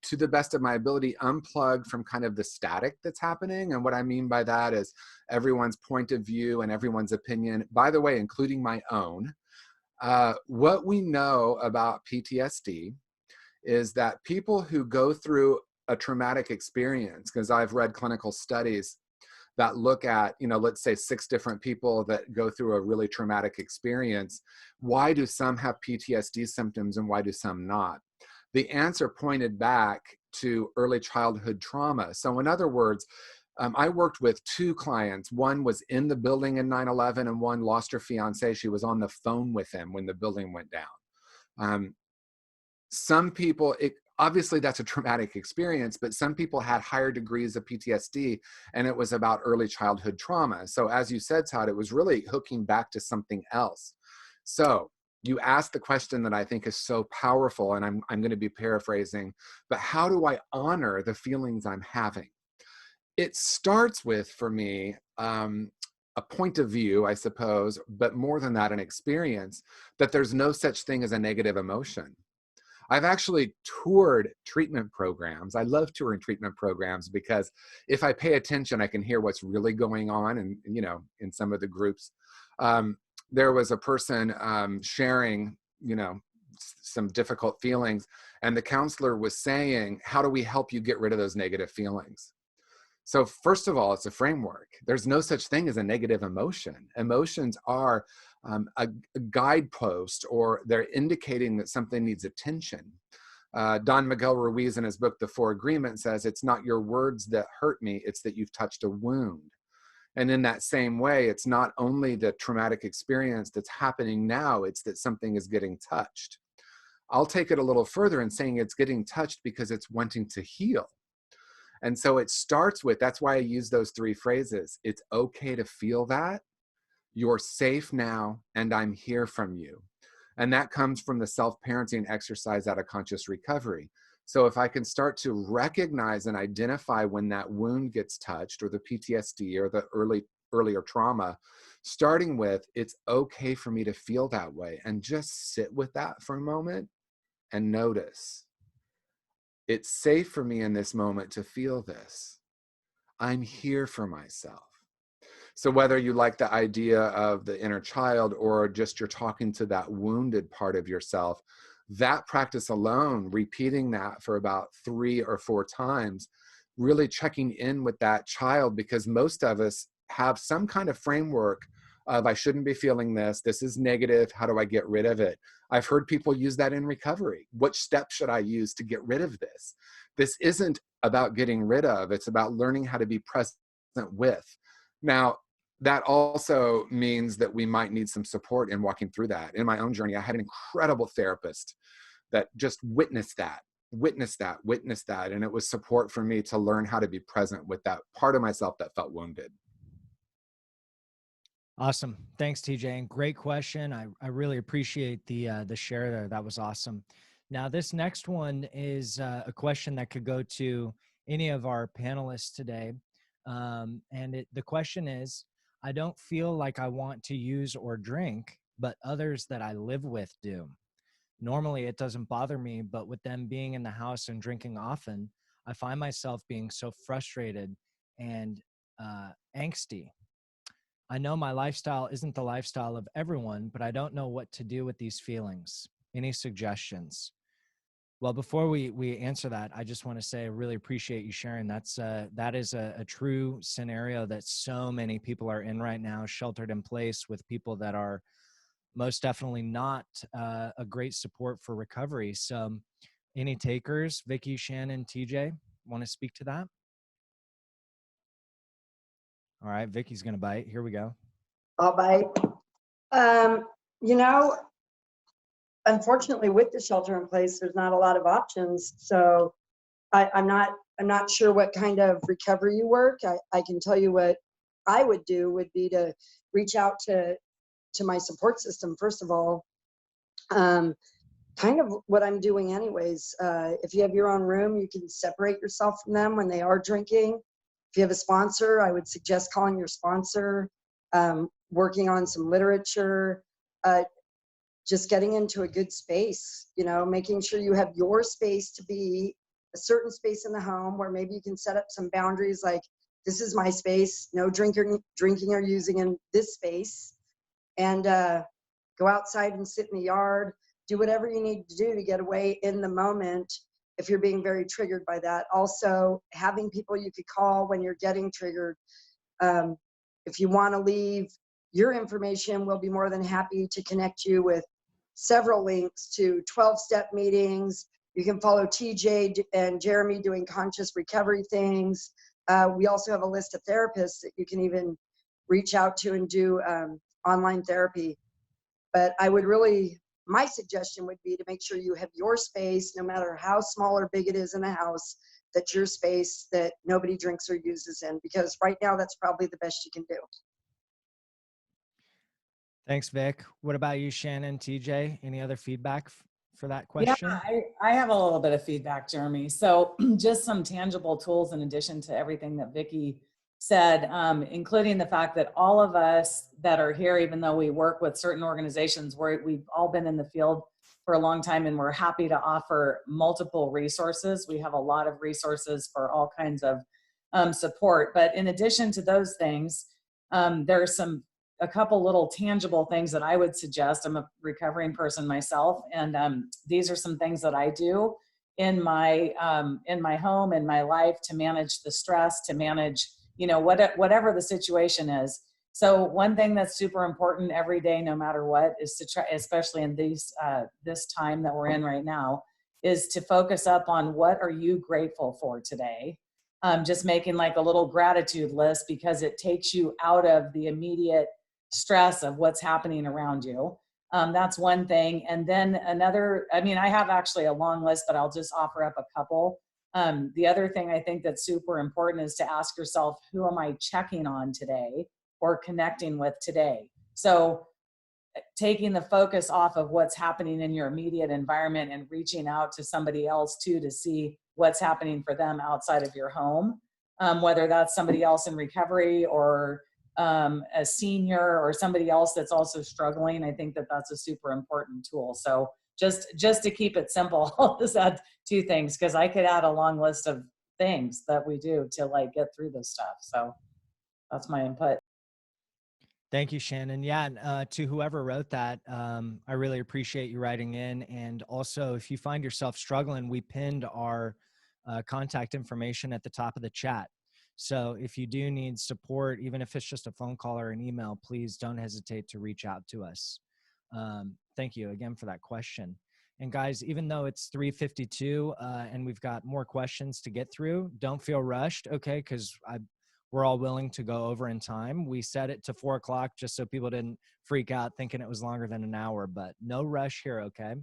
to the best of my ability, unplug from kind of the static that's happening? And what I mean by that is everyone's point of view and everyone's opinion, by the way, including my own. What we know about PTSD is that people who go through a traumatic experience, because I've read clinical studies that look at, let's say 6 different people that go through a really traumatic experience. Why do some have PTSD symptoms and why do some not? The answer pointed back to early childhood trauma. So in other words, I worked with 2 clients. One was in the building in 9/11 and one lost her fiance. She was on the phone with him when the building went down. Some people, obviously that's a traumatic experience, but some people had higher degrees of PTSD and it was about early childhood trauma. So as you said, Todd, it was really hooking back to something else. So you asked the question that I think is so powerful, and I'm going to be paraphrasing, but how do I honor the feelings I'm having? It starts with, for me, a point of view, I suppose, but more than that, an experience that there's no such thing as a negative emotion. I've actually toured treatment programs. I love touring treatment programs because if I pay attention, I can hear what's really going on. And, in some of the groups, there was a person sharing, some difficult feelings. And the counselor was saying, how do we help you get rid of those negative feelings? So first of all, it's a framework. There's no such thing as a negative emotion. Emotions are a guidepost, or they're indicating that something needs attention. Don Miguel Ruiz in his book, The Four Agreements, says, it's not your words that hurt me, it's that you've touched a wound. And in that same way, it's not only the traumatic experience that's happening now, it's that something is getting touched. I'll take it a little further in saying it's getting touched because it's wanting to heal. And so it starts with, that's why I use those three phrases. It's okay to feel that. You're safe now, and I'm here from you. And that comes from the self-parenting exercise out of conscious recovery. So if I can start to recognize and identify when that wound gets touched, or the PTSD, or the earlier trauma, starting with, it's okay for me to feel that way, and just sit with that for a moment and notice. It's safe for me in this moment to feel this. I'm here for myself. So whether you like the idea of the inner child, or just you're talking to that wounded part of yourself, that practice alone, repeating that for about 3 or 4 times, really checking in with that child, because most of us have some kind of framework of, I shouldn't be feeling this. This is negative. How do I get rid of it? I've heard people use that in recovery. Which steps should I use to get rid of this? This isn't about getting rid of. It's about learning how to be present with. Now, that also means that we might need some support in walking through that. In my own journey, I had an incredible therapist that just witnessed that. And it was support for me to learn how to be present with that part of myself that felt wounded. Awesome. Thanks, TJ. And great question. I really appreciate the share there. That was awesome. Now, this next one is a question that could go to any of our panelists today. The question is, I don't feel like I want to use or drink, but others that I live with do. Normally, it doesn't bother me, but with them being in the house and drinking often, I find myself being so frustrated and angsty. I know my lifestyle isn't the lifestyle of everyone, but I don't know what to do with these feelings. Any suggestions? Well, before we answer that, I just want to say I really appreciate you sharing. That is a true scenario that so many people are in right now, sheltered in place with people that are most definitely not a great support for recovery. So any takers? Vicky, Shannon, TJ, want to speak to that? All right, Vicky's going to bite. Here we go. I'll bite. You know, unfortunately, with the shelter in place, there's not a lot of options. So I'm not sure what kind of recovery you work. I can tell you what I would do would be to reach out to my support system, first of all. Kind of what I'm doing anyways. If you have your own room, you can separate yourself from them when they are drinking. If you have a sponsor, I would suggest calling your sponsor, working on some literature, just getting into a good space, you know, making sure you have your space to be a certain space in the home where maybe you can set up some boundaries like, this is my space, no drinking or using in this space, and go outside and sit in the yard, do whatever you need to do to get away in the moment if you're being very triggered by that. Also, having people you could call when you're getting triggered. If you want to leave your information, we'll be more than happy to connect you with several links to 12-step meetings. You can follow TJ and Jeremy doing conscious recovery things. We also have a list of therapists that you can even reach out to and do online therapy. But I would really, my suggestion would be to make sure you have your space, no matter how small or big it is in the house, that's your space that nobody drinks or uses in, because right now that's probably the best you can do. Thanks, Vic. What about you, Shannon, TJ? Any other feedback for that question? Yeah, I have a little bit of feedback, Jeremy. So just some tangible tools in addition to everything that Vicky said, including the fact that all of us that are here, even though we work with certain organizations, we've all been in the field for a long time, and we're happy to offer multiple resources. We have a lot of resources for all kinds of support. But in addition to those things, there are a couple little tangible things that I would suggest. I'm a recovering person myself, and these are some things that I do in my home, in my life, to manage the stress, to manage, you know, whatever the situation is. So one thing that's super important every day, no matter what, is to try, especially in this time that we're in right now, is to focus up on what are you grateful for today. Just making like a little gratitude list, because it takes you out of the immediate stress of what's happening around you. That's one thing. And then another, I mean, I have actually a long list, but I'll just offer up a couple. The other thing I think that's super important is to ask yourself, who am I checking on today or connecting with today? So taking the focus off of what's happening in your immediate environment and reaching out to somebody else too, to see what's happening for them outside of your home, whether that's somebody else in recovery or a senior or somebody else that's also struggling. I think that that's a super important tool. So just to keep it simple, I'll just add two things, because I could add a long list of things that we do to like get through this stuff. So that's my input. Thank you, Shannon. Yeah, and to whoever wrote that, I really appreciate you writing in. And also, if you find yourself struggling, we pinned our contact information at the top of the chat. So if you do need support, even if it's just a phone call or an email, please don't hesitate to reach out to us. Thank you again for that question. And guys, even though it's 3:52 and we've got more questions to get through, don't feel rushed, okay? Because we're all willing to go over in time. We set it to 4 o'clock just so people didn't freak out thinking it was longer than an hour, but no rush here, okay?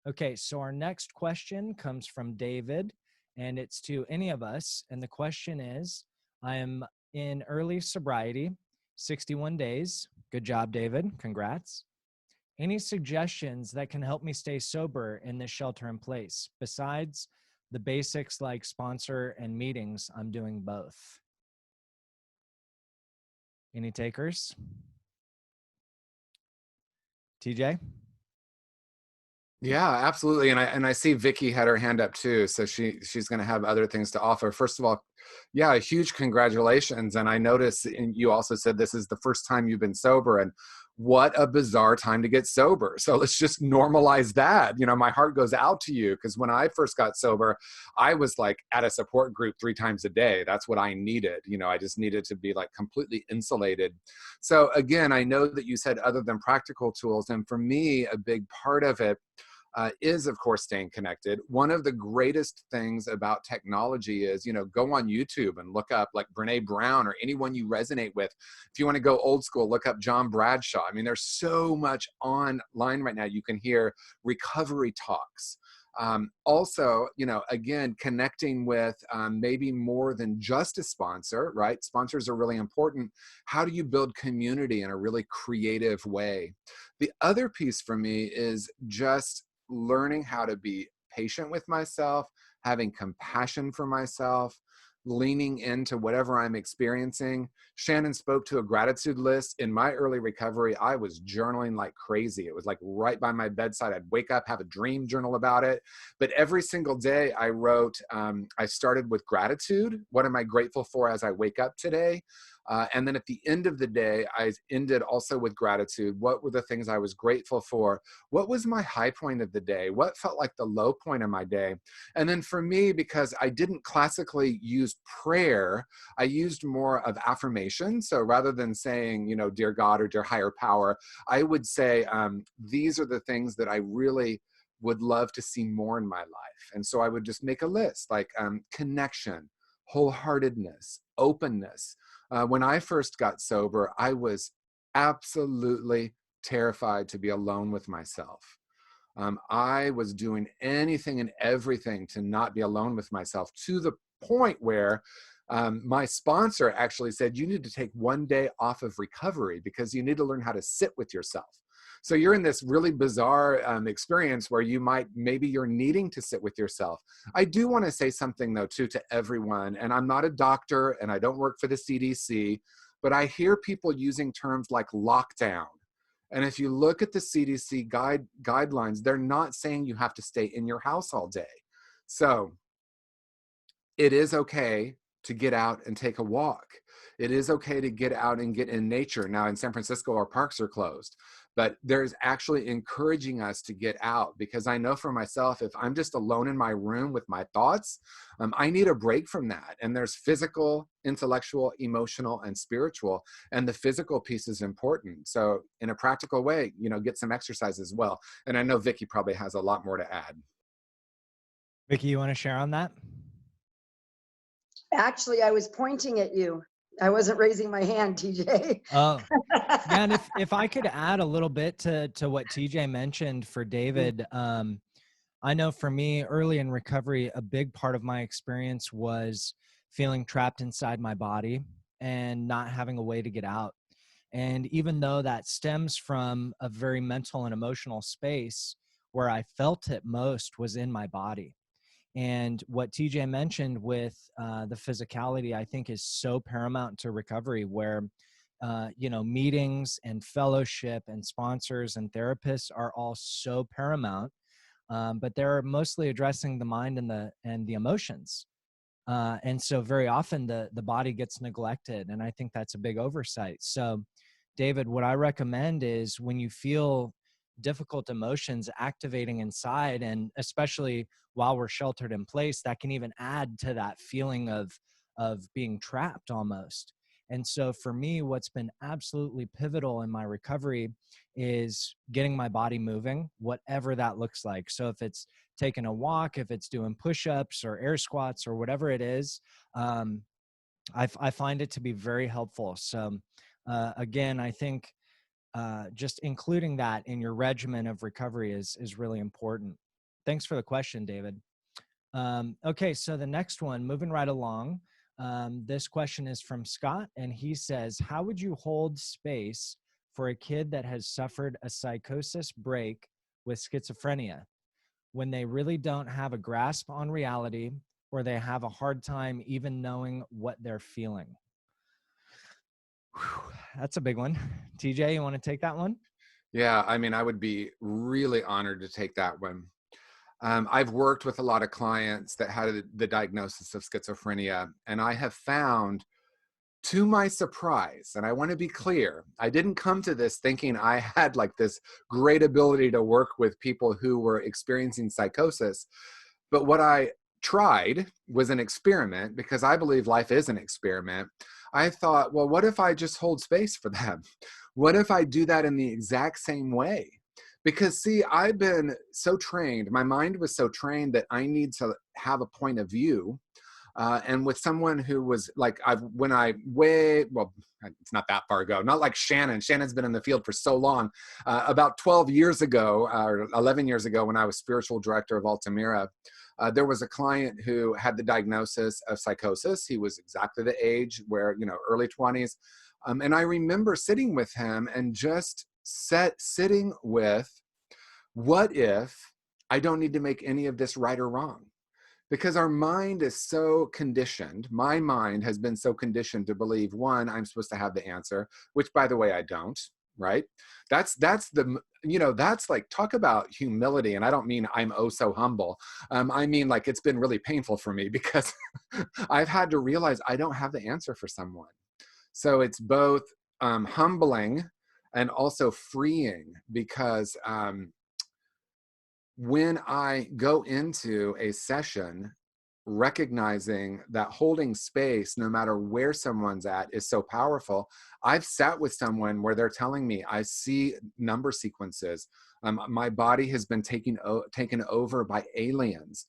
Okay, so our next question comes from David, and it's to any of us. And the question is, I am in early sobriety, 61 days. Good job, David. Congrats. Any suggestions that can help me stay sober in this shelter in place, besides the basics like sponsor and meetings? I'm doing both. Any takers? TJ? Yeah, absolutely. And I see Vicky had her hand up too. So she's going to have other things to offer. First of all, yeah, huge congratulations. And I noticed, and you also said this is the first time you've been sober, and what a bizarre time to get sober. So let's just normalize that. You know, my heart goes out to you, because when I first got sober, I was like at a support group 3 times a day. That's what I needed. You know, I just needed to be like completely insulated. So again, I know that you said other than practical tools. And for me, a big part of it is, of course, staying connected. One of the greatest things about technology is, you know, go on YouTube and look up like Brene Brown or anyone you resonate with. If you want to go old school, look up John Bradshaw. I mean, there's so much online right now. You can hear recovery talks. Also, you know, again, connecting with maybe more than just a sponsor, right? Sponsors are really important. How do you build community in a really creative way? The other piece for me is just learning how to be patient with myself, having compassion for myself, leaning into whatever I'm experiencing. Shannon spoke to a gratitude list. In my early recovery, I was journaling like crazy. It was like right by my bedside. I'd wake up, have a dream journal about it. But every single day I wrote, I started with gratitude. What am I grateful for as I wake up today? And then at the end of the day, I ended also with gratitude. What were the things I was grateful for? What was my high point of the day? What felt like the low point of my day? And then for me, because I didn't classically use prayer, I used more of affirmation. So rather than saying, you know, dear God or dear higher power, I would say, these are the things that I really would love to see more in my life. And so I would just make a list like connection, wholeheartedness, openness. When I first got sober, I was absolutely terrified to be alone with myself. I was doing anything and everything to not be alone with myself, to the point where my sponsor actually said, you need to take 1 day off of recovery because you need to learn how to sit with yourself. So you're in this really bizarre experience where maybe you're needing to sit with yourself. I do want to say something though, too, to everyone, and I'm not a doctor and I don't work for the CDC, but I hear people using terms like lockdown. And if you look at the CDC guidelines, they're not saying you have to stay in your house all day. So it is okay to get out and take a walk. It is okay to get out and get in nature. Now in San Francisco, our parks are closed. but there's actually encouraging us to get out, because I know for myself, if I'm just alone in my room with my thoughts, I need a break from that. And there's physical, intellectual, emotional, and spiritual, and the physical piece is important. So in a practical way, get some exercise as well. And I know Vicky probably has a lot more to add. Vicky, you want to share on that? Actually, I was pointing at you. I wasn't raising my hand, TJ. Oh, yeah. And if I could add a little bit to what TJ mentioned for David, I know for me early in recovery, a big part of my experience was feeling trapped inside my body and not having a way to get out. And even though that stems from a very mental and emotional space, where I felt it most was in my body. And what TJ mentioned with the physicality, I think is so paramount to recovery, where, meetings and fellowship and sponsors and therapists are all so paramount, but they're mostly addressing the mind and the emotions. And so very often the body gets neglected. And I think that's a big oversight. So David, what I recommend is when you feel difficult emotions activating inside, and especially while we're sheltered in place, that can even add to that feeling of being trapped almost. And so for me, what's been absolutely pivotal in my recovery is getting my body moving, whatever that looks like. So if it's taking a walk, if it's doing push-ups or air squats or whatever it is, I find it to be very helpful. So again, I think just including that in your regimen of recovery is really important. Thanks for the question, David. Okay, so the next one, moving right along. This question is from Scott, and he says, how would you hold space for a kid that has suffered a psychosis break with schizophrenia when they really don't have a grasp on reality, or they have a hard time even knowing what they're feeling? Whew, that's a big one. TJ, you want to take that one? Yeah, I would be really honored to take that one. I've worked with a lot of clients that had the diagnosis of schizophrenia, and I have found, to my surprise, and I want to be clear, I didn't come to this thinking I had like this great ability to work with people who were experiencing psychosis. But what I tried was an experiment, because I believe life is an experiment. I thought, well, what if I just hold space for them? What if I do that in the exact same way? Because see, I've been so trained, my mind was so trained that I need to have a point of view. And with someone who was like, it's not that far ago, not like Shannon. Shannon's been in the field for so long. About 12 years ago, or 11 years ago, when I was spiritual director of Altamira, there was a client who had the diagnosis of psychosis. He was exactly the age where, early 20s. And I remember sitting with him and just sitting with, what if I don't need to make any of this right or wrong? Because our mind is so conditioned. My mind has been so conditioned to believe, one, I'm supposed to have the answer, which by the way, I don't, right? That's like, talk about humility. And I don't mean I'm oh so humble. I mean, like, it's been really painful for me because I've had to realize I don't have the answer for someone. So it's both humbling and also freeing, because when I go into a session recognizing that holding space, no matter where someone's at, is so powerful. I've sat with someone where they're telling me, I see number sequences. My body has been taken over by aliens.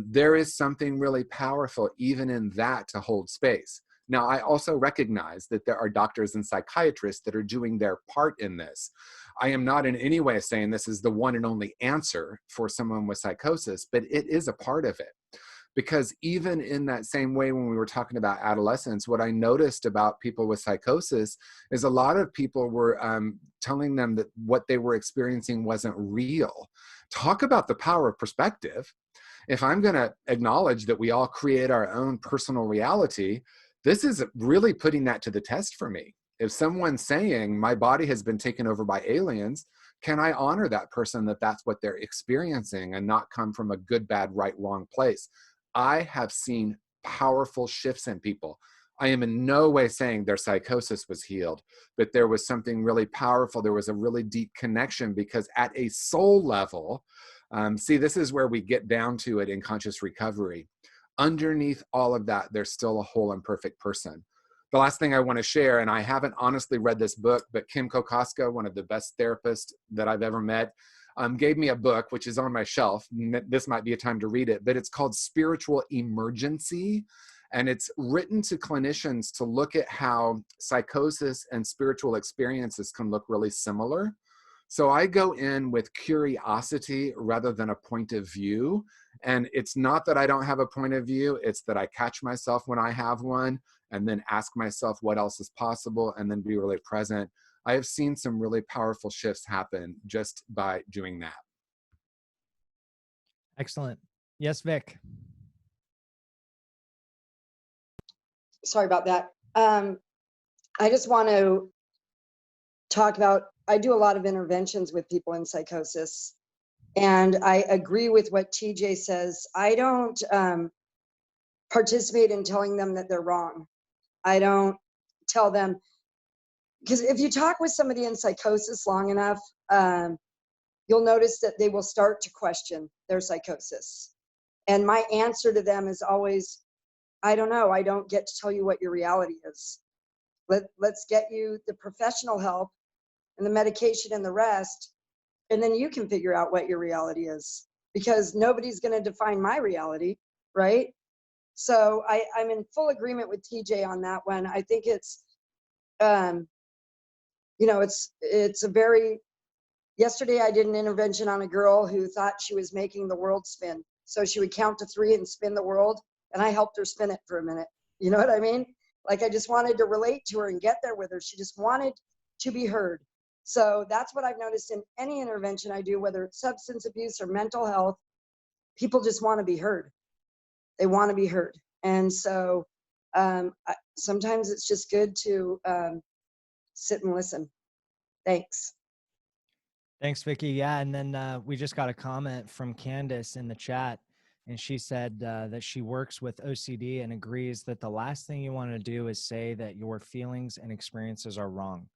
There is something really powerful even in that, to hold space. Now, I also recognize that there are doctors and psychiatrists that are doing their part in this. I am not in any way saying this is the one and only answer for someone with psychosis, but it is a part of it. Because even in that same way, when we were talking about adolescence, what I noticed about people with psychosis is a lot of people were telling them that what they were experiencing wasn't real. Talk about the power of perspective. If I'm going to acknowledge that we all create our own personal reality, this is really putting that to the test for me. If someone's saying my body has been taken over by aliens, can I honor that person that that's what they're experiencing and not come from a good, bad, right, wrong place? I have seen powerful shifts in people. I am in no way saying their psychosis was healed, but there was something really powerful. There was a really deep connection, because at a soul level, see, this is where we get down to it in conscious recovery. Underneath all of that, there's still a whole and perfect person. The last thing I want to share, and I haven't honestly read this book, but Kim Kokoska, one of the best therapists that I've ever met, gave me a book, which is on my shelf. This might be a time to read it, but it's called Spiritual Emergency. And it's written to clinicians to look at how psychosis and spiritual experiences can look really similar. So I go in with curiosity rather than a point of view. And it's not that I don't have a point of view, it's that I catch myself when I have one and then ask myself what else is possible and then be really present. I have seen some really powerful shifts happen just by doing that. Excellent. Yes, Vic. Sorry about that. I just want to talk about, I do a lot of interventions with people in psychosis, and I agree with what TJ says. I don't participate in telling them that they're wrong. I don't tell them, because if you talk with somebody in psychosis long enough, you'll notice that they will start to question their psychosis. And my answer to them is always, I don't know. I don't get to tell you what your reality is. Let's get you the professional help and the medication and the rest, and then you can figure out what your reality is, because nobody's going to define my reality, right? So I'm in full agreement with TJ on that one. I think it's, it's a very, yesterday I did an intervention on a girl who thought she was making the world spin. So she would count to 3 and spin the world, and I helped her spin it for a minute. You know what I mean? Like, I just wanted to relate to her and get there with her. She just wanted to be heard. So that's what I've noticed in any intervention I do, whether it's substance abuse or mental health. People just want to be heard. They want to be heard. And so sometimes it's just good to sit and listen. Thanks. Thanks, Vicky. Yeah, and then we just got a comment from Candace in the chat, and she said that she works with OCD and agrees that the last thing you want to do is say that your feelings and experiences are wrong.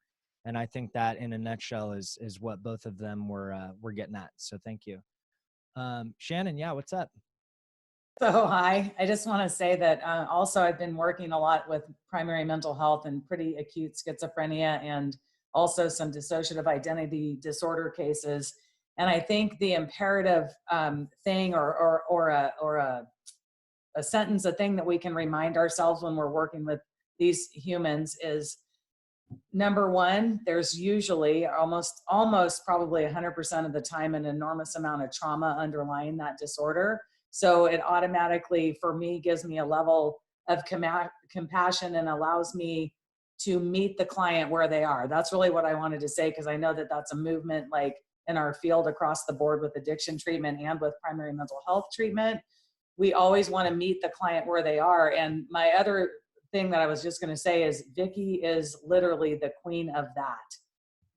And I think that, in a nutshell, is what both of them were getting at. So thank you, Shannon. Yeah, what's up? So hi, I just want to say that also I've been working a lot with primary mental health and pretty acute schizophrenia, and also some dissociative identity disorder cases. And I think the imperative thing, or a sentence, a thing that we can remind ourselves when we're working with these humans is, number one, there's usually almost probably 100% of the time an enormous amount of trauma underlying that disorder. So it automatically, for me, gives me a level of compassion and allows me to meet the client where they are. That's really what I wanted to say, because I know that that's a movement like in our field across the board with addiction treatment and with primary mental health treatment. We always want to meet the client where they are. And my other thing that I was just going to say is Vicky is literally the queen of that.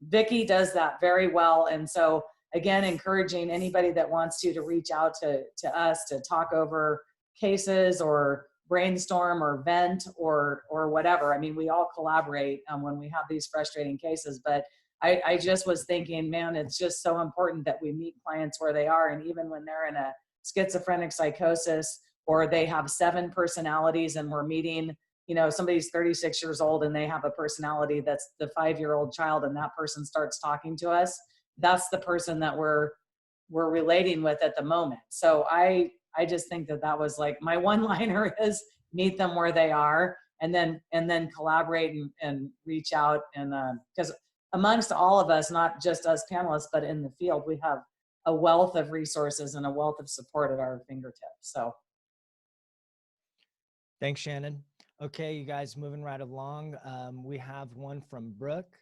Vicky does that very well. And so again, encouraging anybody that wants to reach out to us to talk over cases or brainstorm or vent or whatever. I mean, we all collaborate when we have these frustrating cases, but I just was thinking, man, it's just so important that we meet clients where they are. And even when they're in a schizophrenic psychosis, or they have 7 personalities, and we're meeting, somebody's 36 years old and they have a personality that's the 5-year-old child, and that person starts talking to us, that's the person that we're relating with at the moment. So I just think that was like my one-liner is meet them where they are, and then collaborate and reach out. And because amongst all of us, not just us panelists, but in the field, we have a wealth of resources and a wealth of support at our fingertips. So thanks, Shannon. Okay, you guys, moving right along. We have one from Brooke,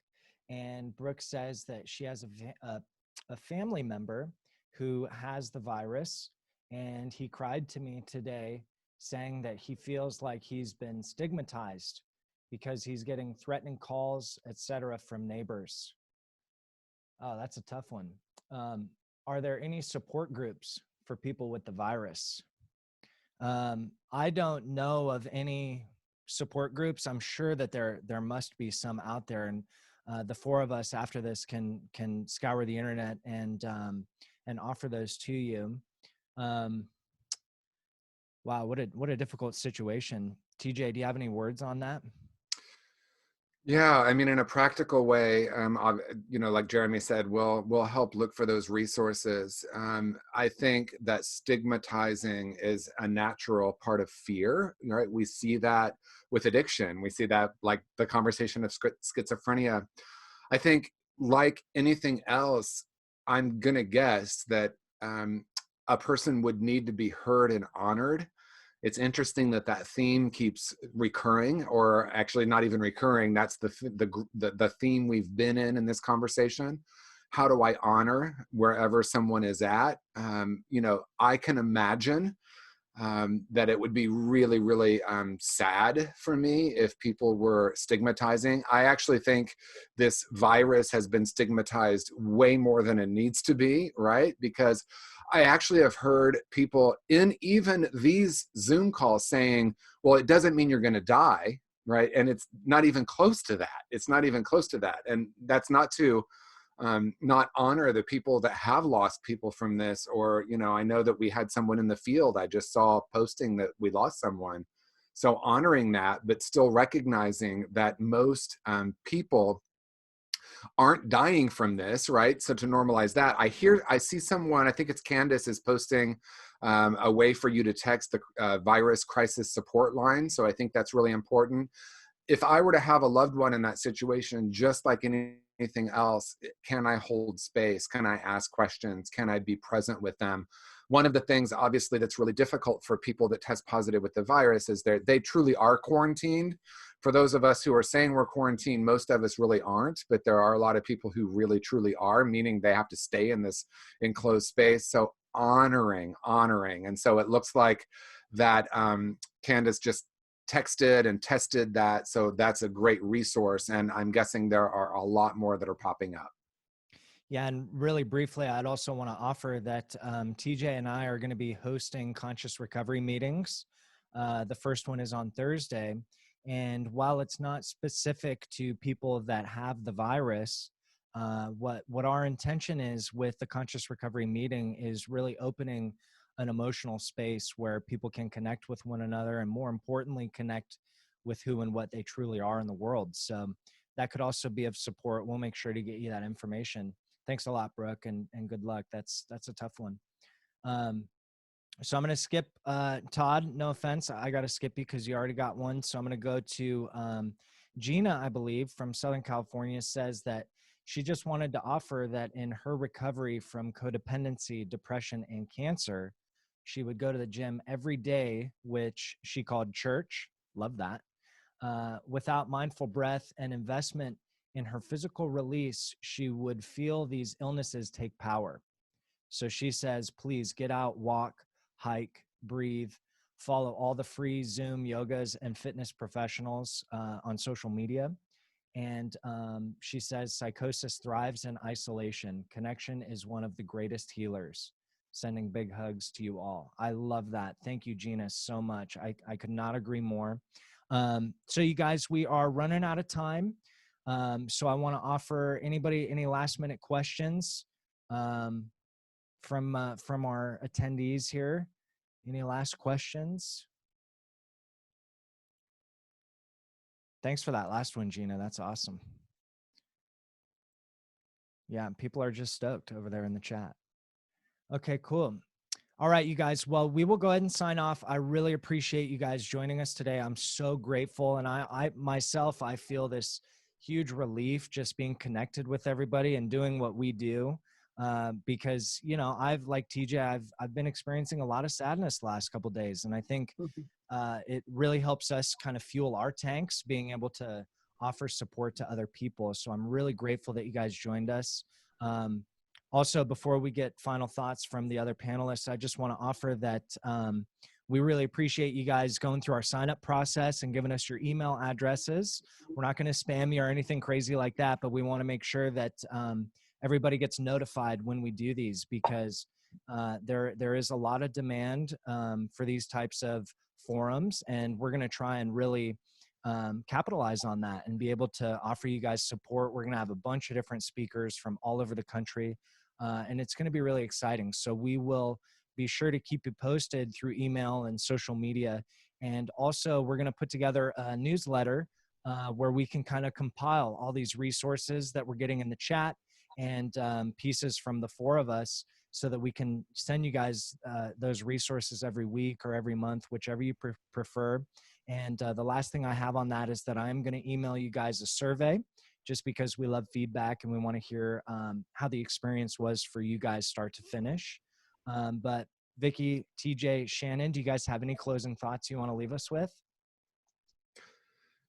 and Brooke says that she has a family member who has the virus, and he cried to me today saying that he feels like he's been stigmatized because he's getting threatening calls, etc., from neighbors. Oh, that's a tough one. Are there any support groups for people with the virus? I don't know of any support groups. I'm sure that there must be some out there, and the four of us after this can scour the internet and offer those to you. Wow, what a difficult situation. TJ, do you have any words on that? Yeah, I mean, in a practical way, like Jeremy said, we'll help look for those resources. I think that stigmatizing is a natural part of fear, right? We see that with addiction. We see that like the conversation of schizophrenia. I think like anything else, I'm gonna guess that a person would need to be heard and honored. It's interesting that that theme keeps recurring, or actually not even recurring. That's the theme we've been in this conversation. How do I honor wherever someone is at? I can imagine that it would be really, really sad for me if people were stigmatizing. I actually think this virus has been stigmatized way more than it needs to be, right? Because I actually have heard people in even these Zoom calls saying, well, it doesn't mean you're going to die, right? And it's not even close to that. It's not even close to that. And that's not to not honor the people that have lost people from this. Or, I know that we had someone in the field. I just saw posting that we lost someone. So honoring that, but still recognizing that most people aren't dying from this, right? So to normalize that, I see someone, I think it's Candace, is posting a way for you to text the virus crisis support line. So I think that's really important. If I were to have a loved one in that situation, just like anything else, can I hold space? Can I ask questions? Can I be present with them? One of the things, obviously, that's really difficult for people that test positive with the virus is they truly are quarantined. For those of us who are saying we're quarantined, most of us really aren't, but there are a lot of people who really, truly are, meaning they have to stay in this enclosed space. So honoring. And so it looks like that Candace just texted and tested that. So that's a great resource. And I'm guessing there are a lot more that are popping up. Yeah, and really briefly, I'd also want to offer that TJ and I are going to be hosting conscious recovery meetings. The first one is on Thursday. And while it's not specific to people that have the virus, what our intention is with the conscious recovery meeting is really opening an emotional space where people can connect with one another, and more importantly, connect with who and what they truly are in the world. So that could also be of support. We'll make sure to get you that information. Thanks a lot, Brooke, and good luck. That's a tough one. So I'm going to skip Todd. No offense. I got to skip you because you already got one. So I'm going to go to Gina, I believe, from Southern California, says that she just wanted to offer that in her recovery from codependency, depression, and cancer, she would go to the gym every day, which she called church. Love that. Without mindful breath and investment in her physical release, she would feel these illnesses take power. So she says, please get out, walk, hike, breathe, follow all the free Zoom yogas and fitness professionals on social media. And she says, psychosis thrives in isolation. Connection is one of the greatest healers. Sending big hugs to you all. I love that. Thank you, Gina, so much. I could not agree more. So you guys, we are running out of time. So I want to offer anybody any last minute questions from our attendees here. Any last questions? Thanks for that last one, Gina. That's awesome. Yeah, people are just stoked over there in the chat. Okay, cool. All right, you guys. Well, we will go ahead and sign off. I really appreciate you guys joining us today. I'm so grateful. And I myself, I feel this huge relief just being connected with everybody and doing what we do. Because, I've, like TJ, I've been experiencing a lot of sadness the last couple of days. And I think it really helps us kind of fuel our tanks, being able to offer support to other people. So I'm really grateful that you guys joined us. Also, before we get final thoughts from the other panelists, I just want to offer that we really appreciate you guys going through our sign-up process and giving us your email addresses. We're not going to spam you or anything crazy like that, but we want to make sure that everybody gets notified when we do these, because There is a lot of demand for these types of forums, and we're going to try and really capitalize on that and be able to offer you guys support. We're going to have a bunch of different speakers from all over the country, and it's going to be really exciting. So we will be sure to keep you posted through email and social media. And also, we're going to put together a newsletter where we can kind of compile all these resources that we're getting in the chat and pieces from the four of us, so that we can send you guys those resources every week or every month, whichever you prefer. And the last thing I have on that is that I'm going to email you guys a survey, just because we love feedback and we want to hear how the experience was for you guys start to finish. But Vicki, TJ, Shannon, do you guys have any closing thoughts you want to leave us with?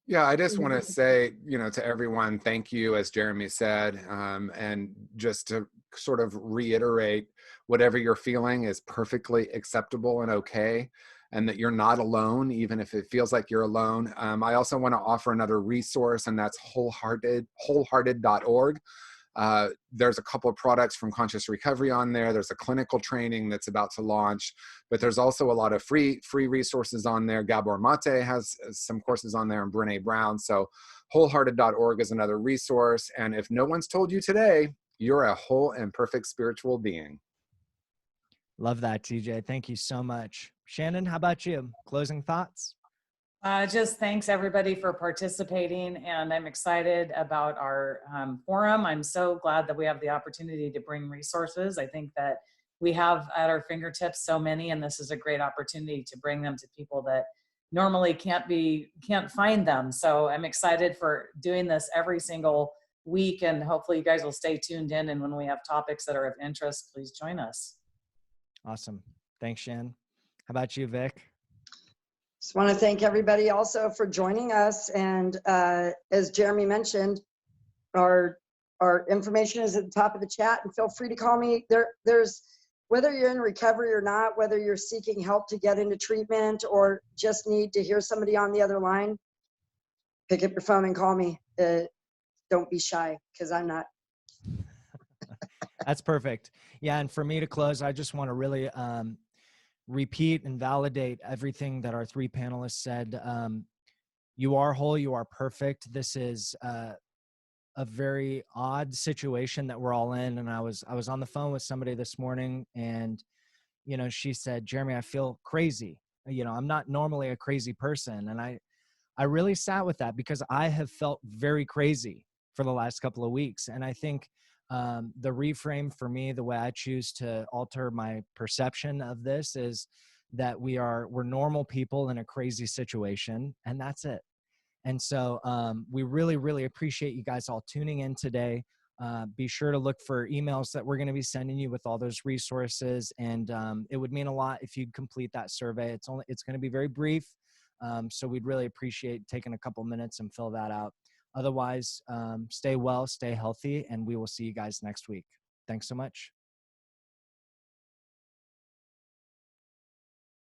Yeah, I just want to say, to everyone, thank you, as Jeremy said, and just to sort of reiterate, whatever you're feeling is perfectly acceptable and okay, and that you're not alone, even if it feels like you're alone. I also want to offer another resource, and that's wholehearted.org. There's a couple of products from Conscious Recovery on there. There's a clinical training that's about to launch, but there's also a lot of free resources on there. Gabor Mate has some courses on there, and Brene Brown. So wholehearted.org is another resource. And if no one's told you today, you're a whole and perfect spiritual being. Love that, TJ. Thank you so much. Shannon, how about you? Closing thoughts? Just thanks everybody for participating, and I'm excited about our forum. I'm so glad that we have the opportunity to bring resources. I think that we have at our fingertips so many, and this is a great opportunity to bring them to people that normally can't find them. So I'm excited for doing this every single week, and hopefully you guys will stay tuned in, and when we have topics that are of interest, please join us. Awesome. Thanks, Shan. How about you, Vic? Just want to thank everybody also for joining us. And as Jeremy mentioned, our information is at the top of the chat, and feel free to call me. There's whether you're in recovery or not, whether you're seeking help to get into treatment or just need to hear somebody on the other line, pick up your phone and call me. Don't be shy, because I'm not. That's perfect. Yeah, and for me to close, I just want to really repeat and validate everything that our three panelists said. You are whole, you are perfect. This is a very odd situation that we're all in. And I was on the phone with somebody this morning, and she said, Jeremy, I feel crazy. I'm not normally a crazy person. And I really sat with that, because I have felt very crazy for the last couple of weeks. And I think the reframe for me, the way I choose to alter my perception of this, is that we're normal people in a crazy situation, and that's it. And so we really, really appreciate you guys all tuning in today. Be sure to look for emails that we're going to be sending you with all those resources. And it would mean a lot if you'd complete that survey. It's going to be very brief. So we'd really appreciate taking a couple minutes and fill that out. Otherwise, stay well, stay healthy, and we will see you guys next week. Thanks so much.